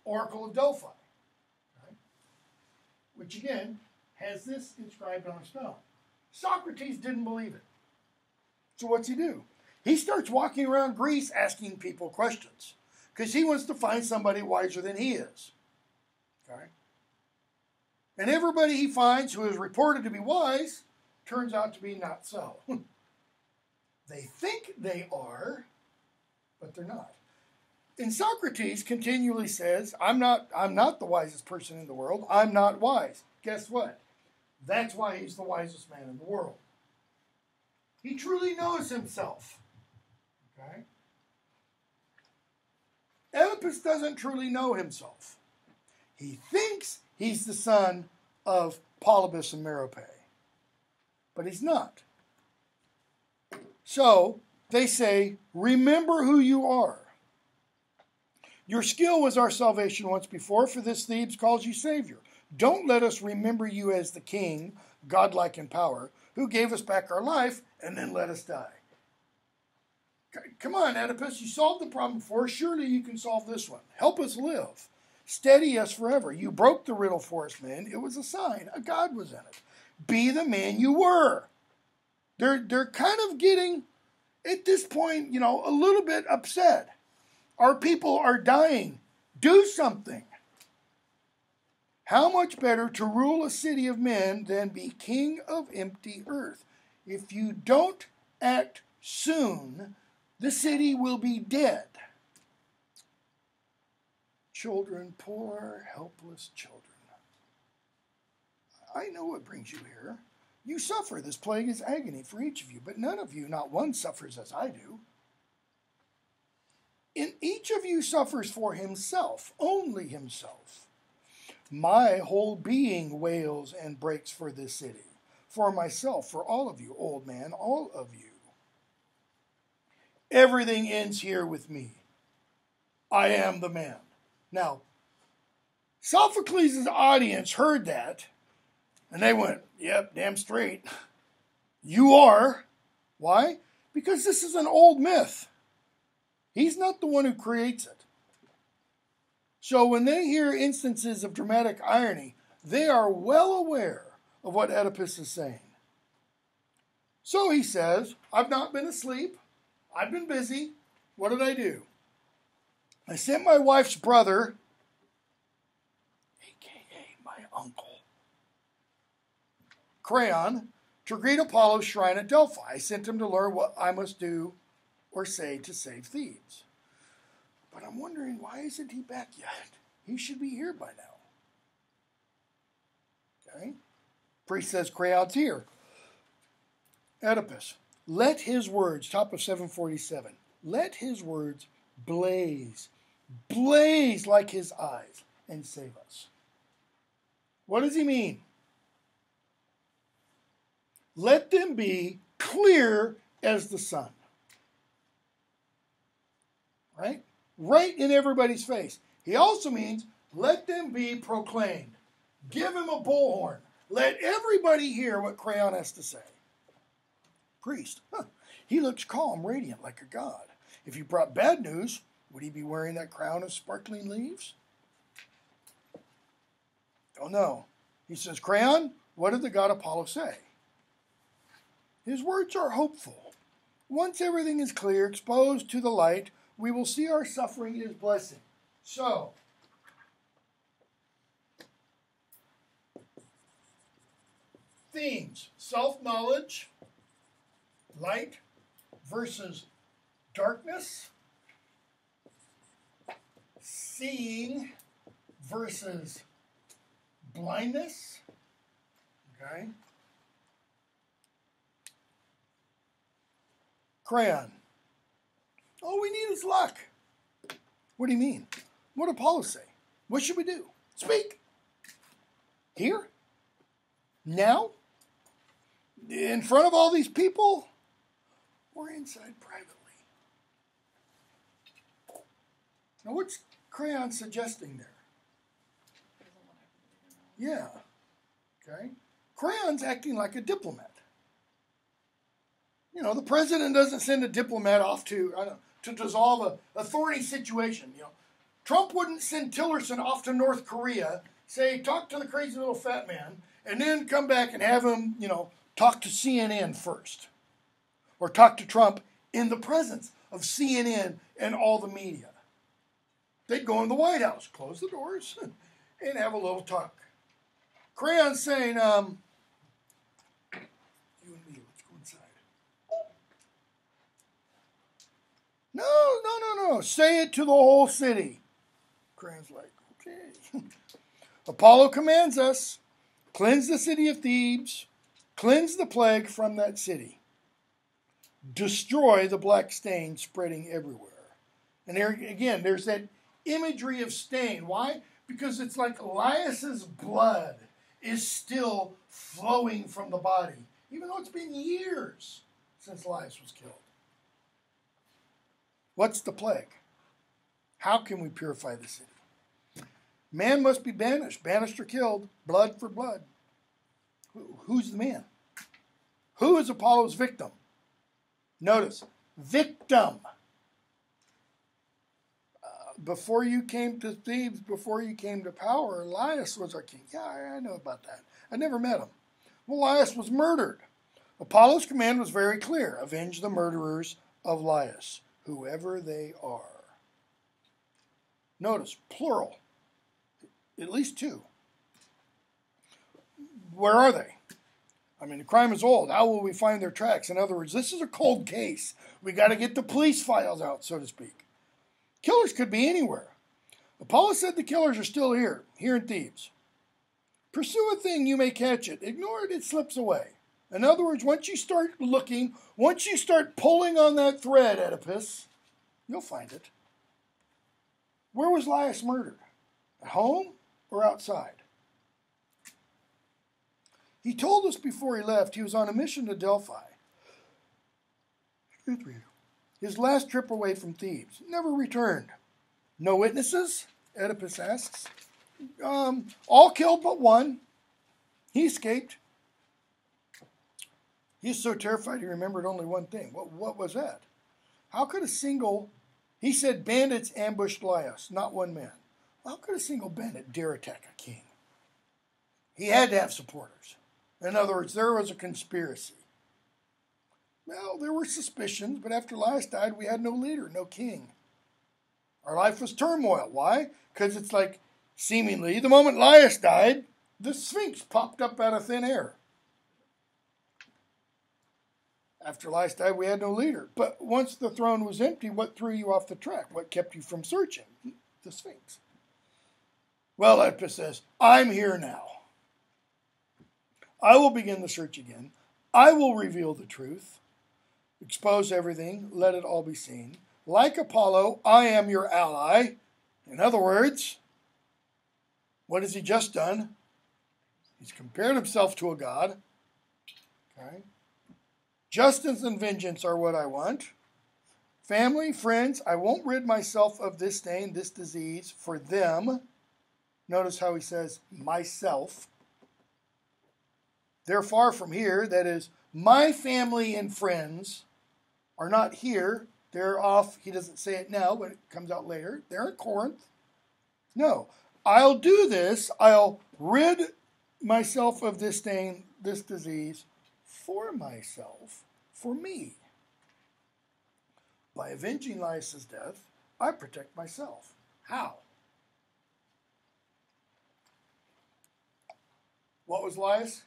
Oracle of Delphi, right? Which again has this inscribed on a stone. Socrates didn't believe it. So what's he do? He starts walking around Greece asking people questions because he wants to find somebody wiser than he is. Okay? And everybody he finds who is reported to be wise turns out to be not so. They think they are, but they're not. And Socrates continually says, I'm not the wisest person in the world. I'm not wise. Guess what? That's why he's the wisest man in the world. He truly knows himself. Okay? Oedipus doesn't truly know himself. He thinks he's the son of Polybus and Merope, but he's not. So they say, remember who you are. Your skill was our salvation once before, for this Thebes calls you Savior. Don't let us remember you as the king, godlike in power, who gave us back our life and then let us die. Come on, Oedipus, you solved the problem before. Surely you can solve this one. Help us live. Steady us forever. You broke the riddle for us, man. It was a sign. A god was in it. Be the man you were. They're kind of getting, at this point, a little bit upset. Our people are dying. Do something. How much better to rule a city of men than be king of empty earth? If you don't act soon, the city will be dead. Children, poor, helpless children. I know what brings you here. You suffer. This plague is agony for each of you, but none of you, not one, suffers as I do. And each of you suffers for himself, only himself. My whole being wails and breaks for this city, for myself, for all of you, old man, all of you. Everything ends here with me. I am the man. Now, Sophocles' audience heard that, and they went, yep, damn straight. You are. Why? Because this is an old myth. He's not the one who creates it. So when they hear instances of dramatic irony, they are well aware of what Oedipus is saying. So he says, I've not been asleep. I've been busy. What did I do? I sent my wife's brother, a.k.a. my uncle, Creon, to greet Apollo's shrine at Delphi. I sent him to learn what I must do or say to save Thebes. But I'm wondering, why isn't he back yet? He should be here by now. Okay? Priest says Creon's here. Oedipus, let his words, top of 747, let his words blaze like his eyes and save us. What does he mean? Let them be clear as the sun. Right? Right in everybody's face. He also means, let them be proclaimed. Give him a bullhorn. Let everybody hear what Creon has to say. Priest, he looks calm, radiant, like a god. If you brought bad news, would he be wearing that crown of sparkling leaves? Don't know. He says, Creon, what did the god Apollo say? His words are hopeful. Once everything is clear, exposed to the light, we will see our suffering as blessing. So, themes: self-knowledge, light versus darkness, seeing versus blindness. Okay. Creon. All we need is luck. What do you mean? What did Apollo say? What should we do? Speak. Here? Now? In front of all these people? Or inside privately? Now what's Creon suggesting there? Yeah. Okay. Creon's acting like a diplomat. You know, the president doesn't send a diplomat off to dissolve a thorny situation. You know, Trump wouldn't send Tillerson off to North Korea, say, talk to the crazy little fat man, and then come back and have him, talk to CNN first. Or talk to Trump in the presence of CNN and all the media. They'd go in the White House, close the doors, and have a little talk. Creon's saying, you and me, let's go inside. No. Say it to the whole city. Creon's like, okay. Apollo commands us, cleanse the city of Thebes, cleanse the plague from that city. destroy the black stain spreading everywhere. And there again, there's that imagery of stain. Why? Because it's like Laius's blood is still flowing from the body, even though it's been years since Laius was killed. What's the plague? How can we purify the city? Man must be banished or killed, blood for blood. Who's the man? Who is Apollo's victim? Notice, victim. Before you came to Thebes, before you came to power, Laius was our king. Yeah, I know about that. I never met him. Well, Laius was murdered. Apollo's command was very clear. Avenge the murderers of Laius, whoever they are. Notice, plural. At least two. Where are they? I mean, the crime is old. How will we find their tracks? In other words, this is a cold case. We got to get the police files out, so to speak. Killers could be anywhere. Apollo said the killers are still here in Thebes. Pursue a thing, you may catch it. Ignore it, it slips away. In other words, once you start looking, once you start pulling on that thread, Oedipus, you'll find it. Where was Laius murdered? At home or outside? He told us before he left he was on a mission to Delphi. His last trip away from Thebes. Never returned. No witnesses? Oedipus asks. All killed but one. He escaped. He's so terrified he remembered only one thing. What was that? How could a single... He said bandits ambushed Laius, not one man. How could a single bandit dare attack a king? He had to have supporters. In other words, there was a conspiracy. Well, there were suspicions, but after Laius died, we had no leader, no king. Our life was turmoil. Why? Because it's like, seemingly, the moment Laius died, the Sphinx popped up out of thin air. After Laius died, we had no leader. But once the throne was empty, what threw you off the track? What kept you from searching? The Sphinx. Well, Oedipus says, I'm here now. I will begin the search again. I will reveal the truth, expose everything, let it all be seen. Like Apollo, I am your ally. In other words, what has he just done? He's compared himself to a god. Okay. Justice and vengeance are what I want. Family, friends, I won't rid myself of this stain, this disease, for them. Notice how he says, myself. They're far from here. That is, my family and friends are not here. They're off. He doesn't say it now, but it comes out later. They're in Corinth. No, I'll do this. I'll rid myself of this stain, this disease, for myself, for me. By avenging Laius' death, I protect myself. How? What was Laius?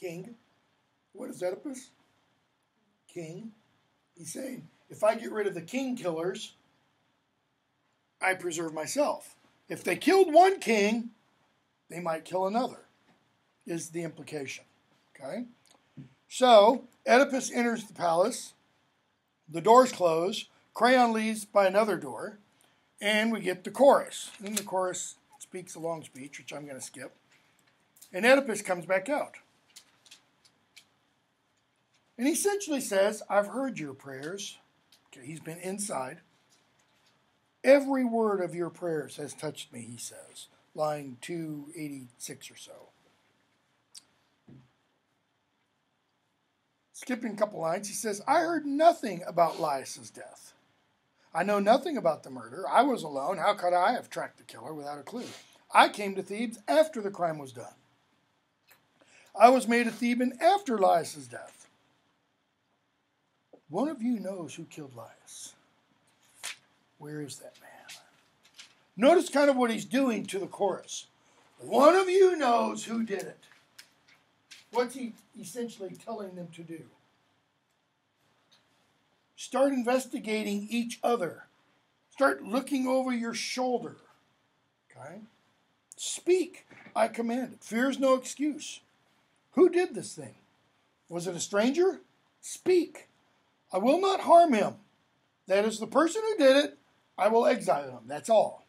King. What is Oedipus? King. He's saying, if I get rid of the king killers, I preserve myself. If they killed one king, they might kill another, is the implication. Okay? So, Oedipus enters the palace. The doors close. Creon leaves by another door. And we get the chorus. Then the chorus speaks a long speech, which I'm going to skip. And Oedipus comes back out. And he essentially says, I've heard your prayers. Okay, he's been inside. Every word of your prayers has touched me, he says. Line 286 or so. Skipping a couple lines, he says, I heard nothing about Laius' death. I know nothing about the murder. I was alone. How could I have tracked the killer without a clue? I came to Thebes after the crime was done. I was made a Theban after Laius' death. One of you knows who killed Laius. Where is that man? Notice kind of what he's doing to the chorus. One of you knows who did it. What's he essentially telling them to do? Start investigating each other. Start looking over your shoulder. Okay? Speak, I command it. Fear is no excuse. Who did this thing? Was it a stranger? Speak. I will not harm him. That is the person who did it. I will exile him. That's all.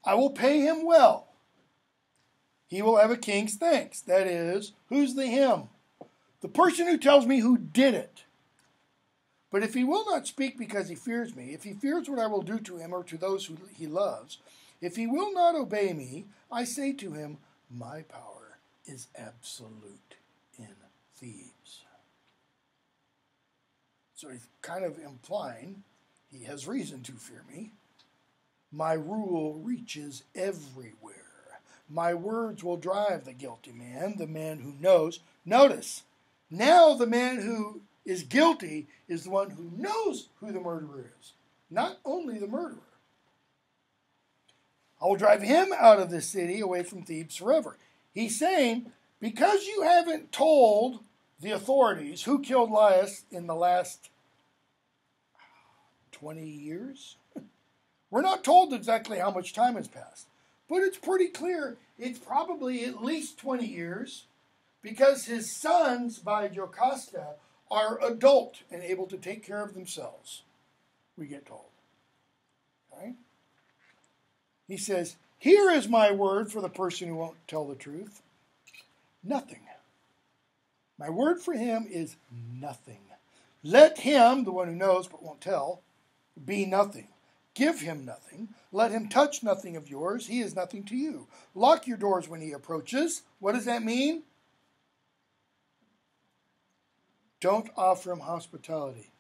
I will pay him well. He will have a king's thanks. That is, who's the him? The person who tells me who did it. But if he will not speak because he fears me, if he fears what I will do to him or to those who he loves, if he will not obey me, I say to him, my power is absolute in Thebes. So he's kind of implying he has reason to fear me. My rule reaches everywhere. My words will drive the guilty man, the man who knows. Notice, now the man who is guilty is the one who knows who the murderer is, not only the murderer. I will drive him out of this city, away from Thebes forever. He's saying, because you haven't told the authorities who killed Laius in the last 20 years, we're not told exactly how much time has passed. But it's pretty clear it's probably at least 20 years because his sons by Jocasta are adult and able to take care of themselves, we get told. Okay? He says, here is my word for the person who won't tell the truth. Nothing. My word for him is nothing. Let him, the one who knows but won't tell, be nothing. Give him nothing. Let him touch nothing of yours. He is nothing to you. Lock your doors when he approaches. What does that mean? Don't offer him hospitality.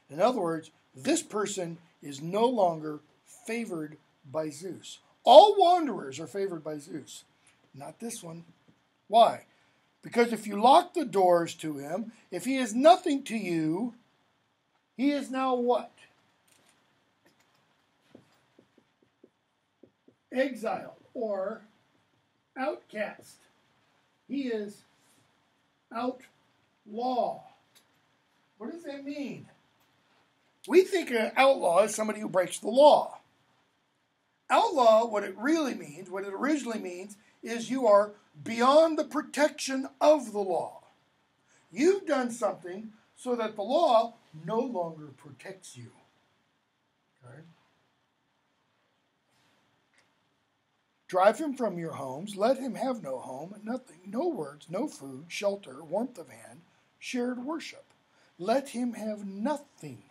In other words, this person is no longer favored by Zeus. All wanderers are favored by Zeus. Not this one. Why? Because if you lock the doors to him, if he is nothing to you, he is now what? Exile or outcast. He is outlaw. What does that mean? We think an outlaw is somebody who breaks the law. Outlaw, what it really means, what it originally means, is you are beyond the protection of the law. You've done something so that the law no longer protects you. Okay? Drive him from your homes. Let him have no home, nothing, no words, no food, shelter, warmth of hand, shared worship. Let him have nothing.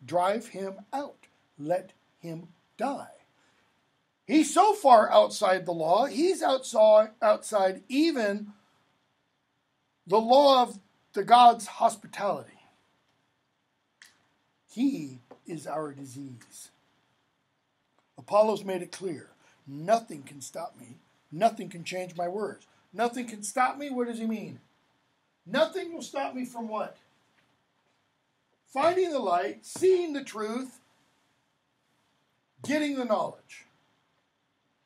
Drive him out. Let him die. He's so far outside the law, he's outside even the law of the gods' hospitality. He is our disease. Apollos made it clear. Nothing can stop me. Nothing can change my words. Nothing can stop me. What does he mean? Nothing will stop me from what? Finding the light, seeing the truth, getting the knowledge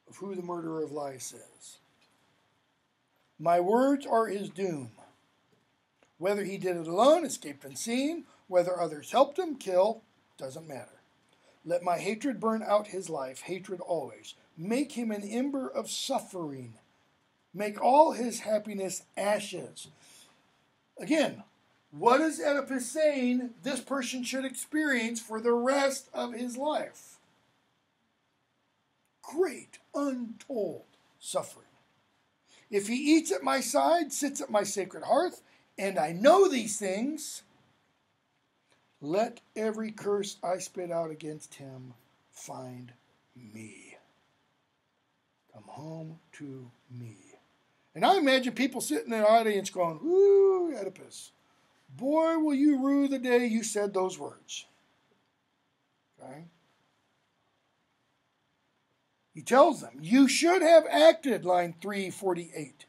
of who the murderer of Laius is. My words are his doom. Whether he did it alone, escaped unseen, whether others helped him, kill, doesn't matter. Let my hatred burn out his life, hatred always. Make him an ember of suffering. Make all his happiness ashes. Again, what is Oedipus saying this person should experience for the rest of his life? Great, untold suffering. If he eats at my side, sits at my sacred hearth, and I know these things, let every curse I spit out against him find me. Come home to me. And I imagine people sitting in the audience going, "Ooh, Oedipus, boy, will you rue the day you said those words." Okay? He tells them, you should have acted, line 348.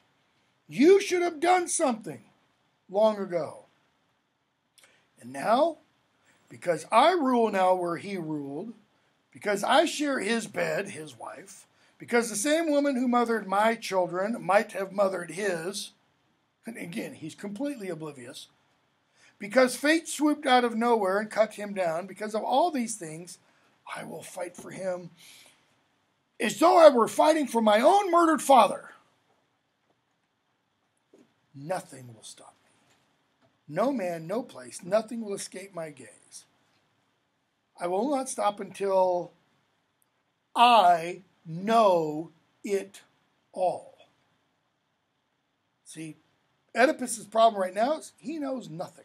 You should have done something long ago. And now, because I rule now where he ruled, because I share his bed, his wife, because the same woman who mothered my children might have mothered his, and again, he's completely oblivious, because fate swooped out of nowhere and cut him down, because of all these things, I will fight for him as though I were fighting for my own murdered father. Nothing will stop me. No man, no place, nothing will escape my gaze. I will not stop until I know it all. See, Oedipus' problem right now is he knows nothing.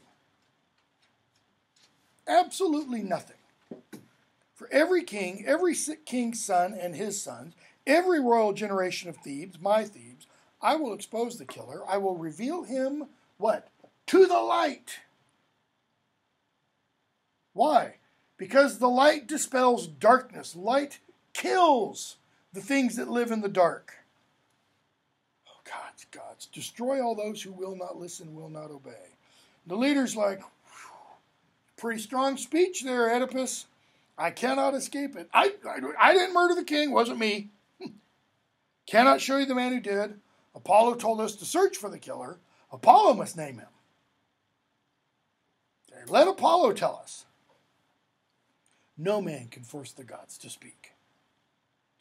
Absolutely nothing. For every king's son and his sons, every royal generation of Thebes, my Thebes, I will expose the killer. I will reveal him, what? To the light. Why? Because the light dispels darkness. Light kills the things that live in the dark. Oh, gods, destroy all those who will not listen, will not obey. The leader's like, pretty strong speech there, Oedipus. I cannot escape it. I didn't murder the king. Wasn't me. Cannot show you the man who did. Apollo told us to search for the killer. Apollo must name him. Okay, let Apollo tell us. No man can force the gods to speak.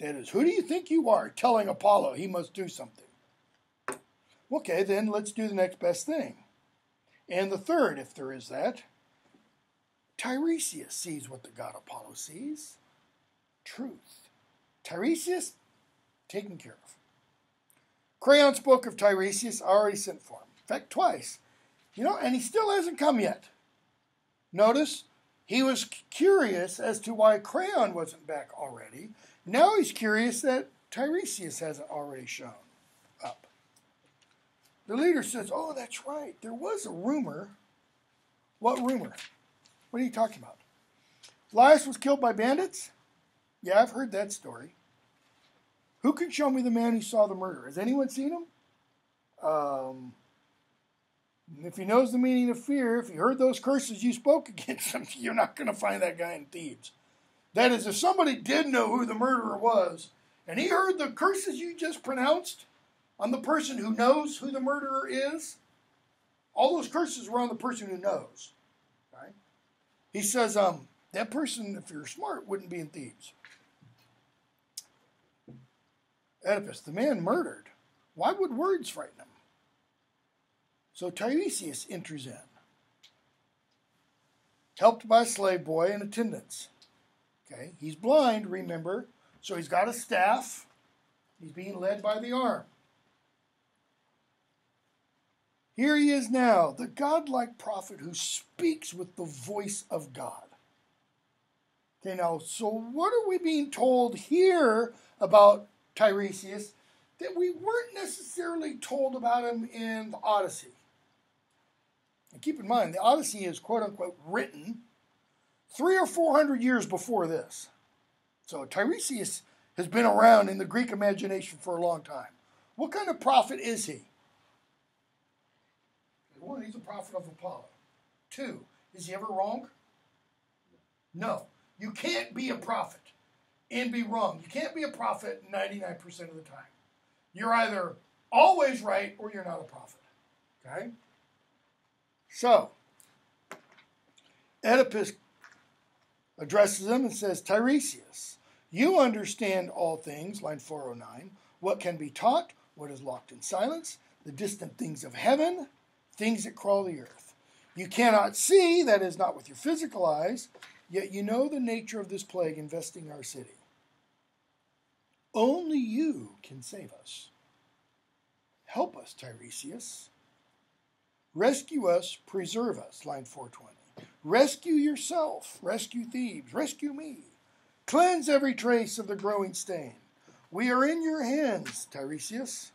That is, who do you think you are telling Apollo he must do something? Okay, then let's do the next best thing. And the third, if there is that, Tiresias sees what the god Apollo sees. Truth. Tiresias, taken care of. Crayon spoke of Tiresias, already sent for him. In fact, twice. And he still hasn't come yet. Notice, he was curious as to why Crayon wasn't back already. Now he's curious that Tiresias hasn't already shown up. The leader says, oh, that's right. There was a rumor. What rumor? What are you talking about? Laius was killed by bandits? Yeah, I've heard that story. Who can show me the man who saw the murder? Has anyone seen him? If he knows the meaning of fear, if he heard those curses you spoke against him, you're not going to find that guy in Thebes. That is, if somebody did know who the murderer was, and he heard the curses you just pronounced on the person who knows who the murderer is, all those curses were on the person who knows. Right? He says, that person, if you're smart, wouldn't be in Thebes. Oedipus, the man murdered. Why would words frighten him? So Tiresias enters in, helped by a slave boy and attendants. Okay, he's blind, remember, so he's got a staff. He's being led by the arm. Here he is now, the godlike prophet who speaks with the voice of God. Okay, now, so what are we being told here about Tiresias that we weren't necessarily told about him in the Odyssey? And keep in mind, the Odyssey is quote-unquote written 300 or 400 years before this. So Tiresias has been around in the Greek imagination for a long time. What kind of prophet is he? One, he's a prophet of Apollo. Two, is he ever wrong? No. You can't be a prophet and be wrong. You can't be a prophet 99% of the time. You're either always right or you're not a prophet. Okay? So, Oedipus addresses him and says, Tiresias, you understand all things, line 409, what can be taught, what is locked in silence, the distant things of heaven, things that crawl the earth. You cannot see, that is not with your physical eyes, yet you know the nature of this plague investing our city. Only you can save us. Help us, Tiresias. Rescue us, preserve us, line 420. Rescue yourself, rescue Thebes, rescue me. Cleanse every trace of the growing stain. We are in your hands, Tiresias.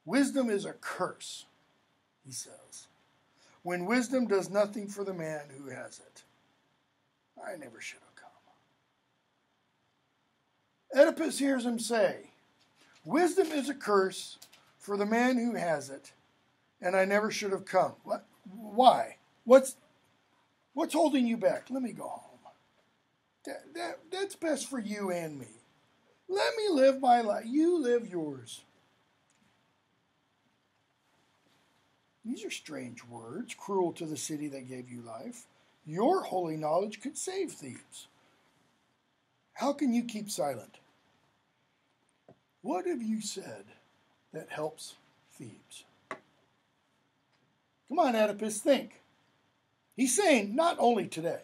Wisdom is a curse, he says, when wisdom does nothing for the man who has it. I never should have come. Oedipus hears him say, wisdom is a curse for the man who has it, and I never should have come. What? Why? What's holding you back? Let me go home. That's best for you and me. Let me live my life. You live yours. These are strange words, cruel to the city that gave you life. Your holy knowledge could save Thebes. How can you keep silent? What have you said that helps Thebes? Come on, Oedipus, think. He's saying not only today,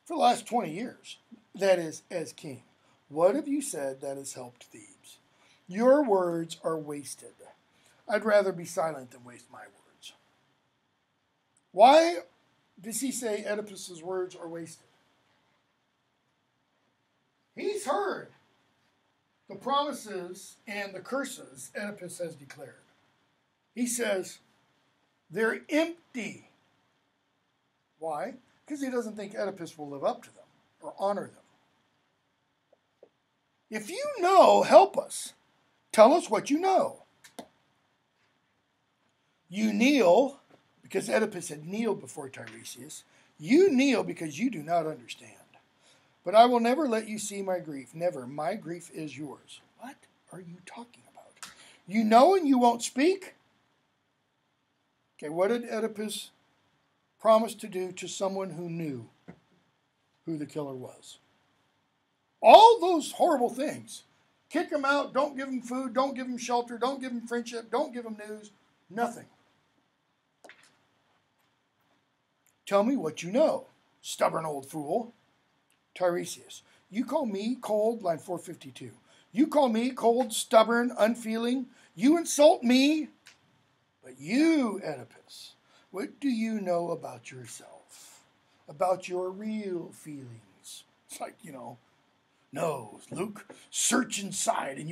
for the last 20 years, that is, as king. What have you said that has helped Thebes? Your words are wasted. I'd rather be silent than waste my words. Why does he say Oedipus's words are wasted? He's heard the promises and the curses Oedipus has declared. He says they're empty. Why? Because he doesn't think Oedipus will live up to them or honor them. If you know, help us. Tell us what you know. You kneel, because Oedipus had kneeled before Tiresias. You kneel because you do not understand. But I will never let you see my grief. Never. My grief is yours. What are you talking about? You know and you won't speak? Okay, what did Oedipus promise to do to someone who knew who the killer was? All those horrible things. Kick him out, don't give him food, don't give him shelter, don't give him friendship, don't give him news, nothing. Tell me what you know, stubborn old fool. Tiresias, you call me cold, line 452. You call me cold, stubborn, unfeeling. You insult me. But you, Oedipus, what do you know about yourself? About your real feelings? It's like, no, Luke, search inside and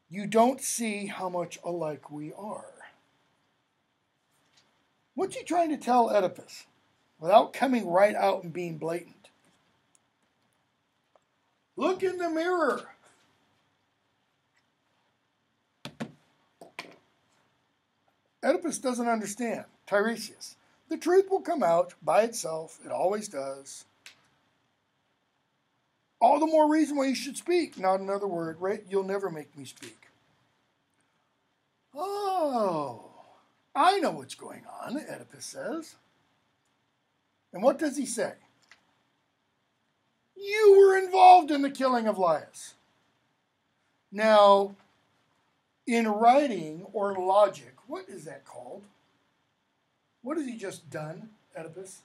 you don't see how much alike we are. What's he trying to tell Oedipus without coming right out and being blatant? Look in the mirror. Oedipus doesn't understand. Tiresias, the truth will come out by itself. It always does. All the more reason why you should speak. Not another word, right? You'll never make me speak. Oh, I know what's going on, Oedipus says. And what does he say? You were involved in the killing of Laius. Now, in writing or logic, what is that called? What has he just done, Oedipus?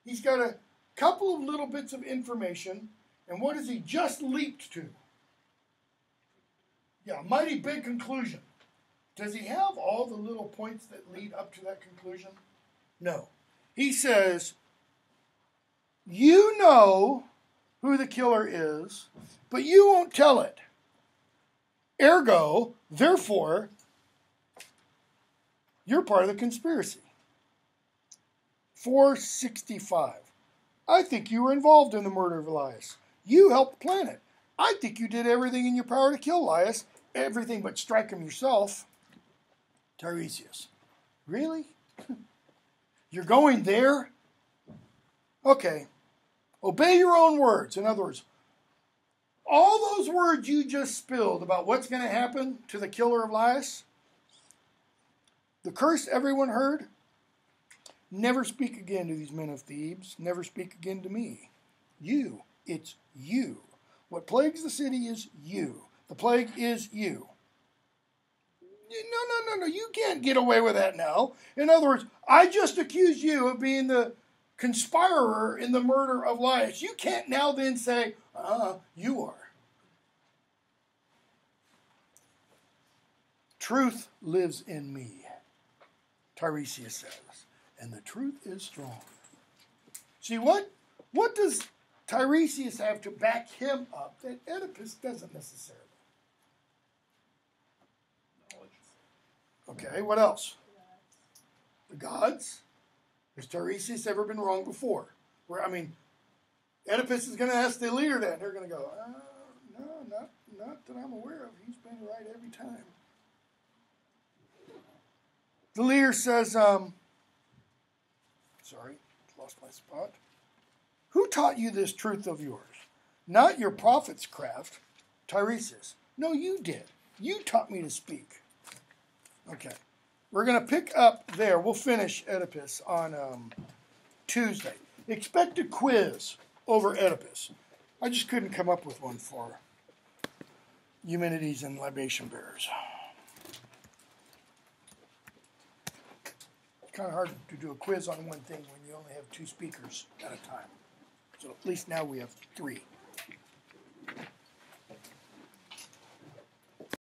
He's got a couple of little bits of information, and what has he just leaped to? Yeah, mighty big conclusion. Does he have all the little points that lead up to that conclusion? No. He says, you know who the killer is, but you won't tell it. Ergo, therefore, you're part of the conspiracy. 465. I think you were involved in the murder of Laius. You helped plan it. I think you did everything in your power to kill Laius, everything but strike him yourself. Tiresias. Really? You're going there? Okay. Obey your own words. In other words, all those words you just spilled about what's going to happen to the killer of Laius, the curse everyone heard, never speak again to these men of Thebes. Never speak again to me. You. It's you. What plagues the city is you. The plague is you. No. You can't get away with that now. In other words, I just accused you of being the conspirer in the murder of Laius. You can't now then say, you are. Truth lives in me, Tiresias says, and the truth is strong. See, what does Tiresias have to back him up that Oedipus doesn't necessarily? Okay, what else? The gods. Has Tiresias ever been wrong before? Oedipus is going to ask the leader that, and they're going to go, no, not that I'm aware of. He's been right every time. The leader says, sorry, lost my spot. Who taught you this truth of yours? Not your prophet's craft, Tiresias. No, you did. You taught me to speak. Okay. We're going to pick up there. We'll finish Oedipus on Tuesday. Expect a quiz over Oedipus. I just couldn't come up with one for Eumenides and libation bearers. kind of hard to do a quiz on one thing when you only have 2 speakers at a time. So at least now we have 3.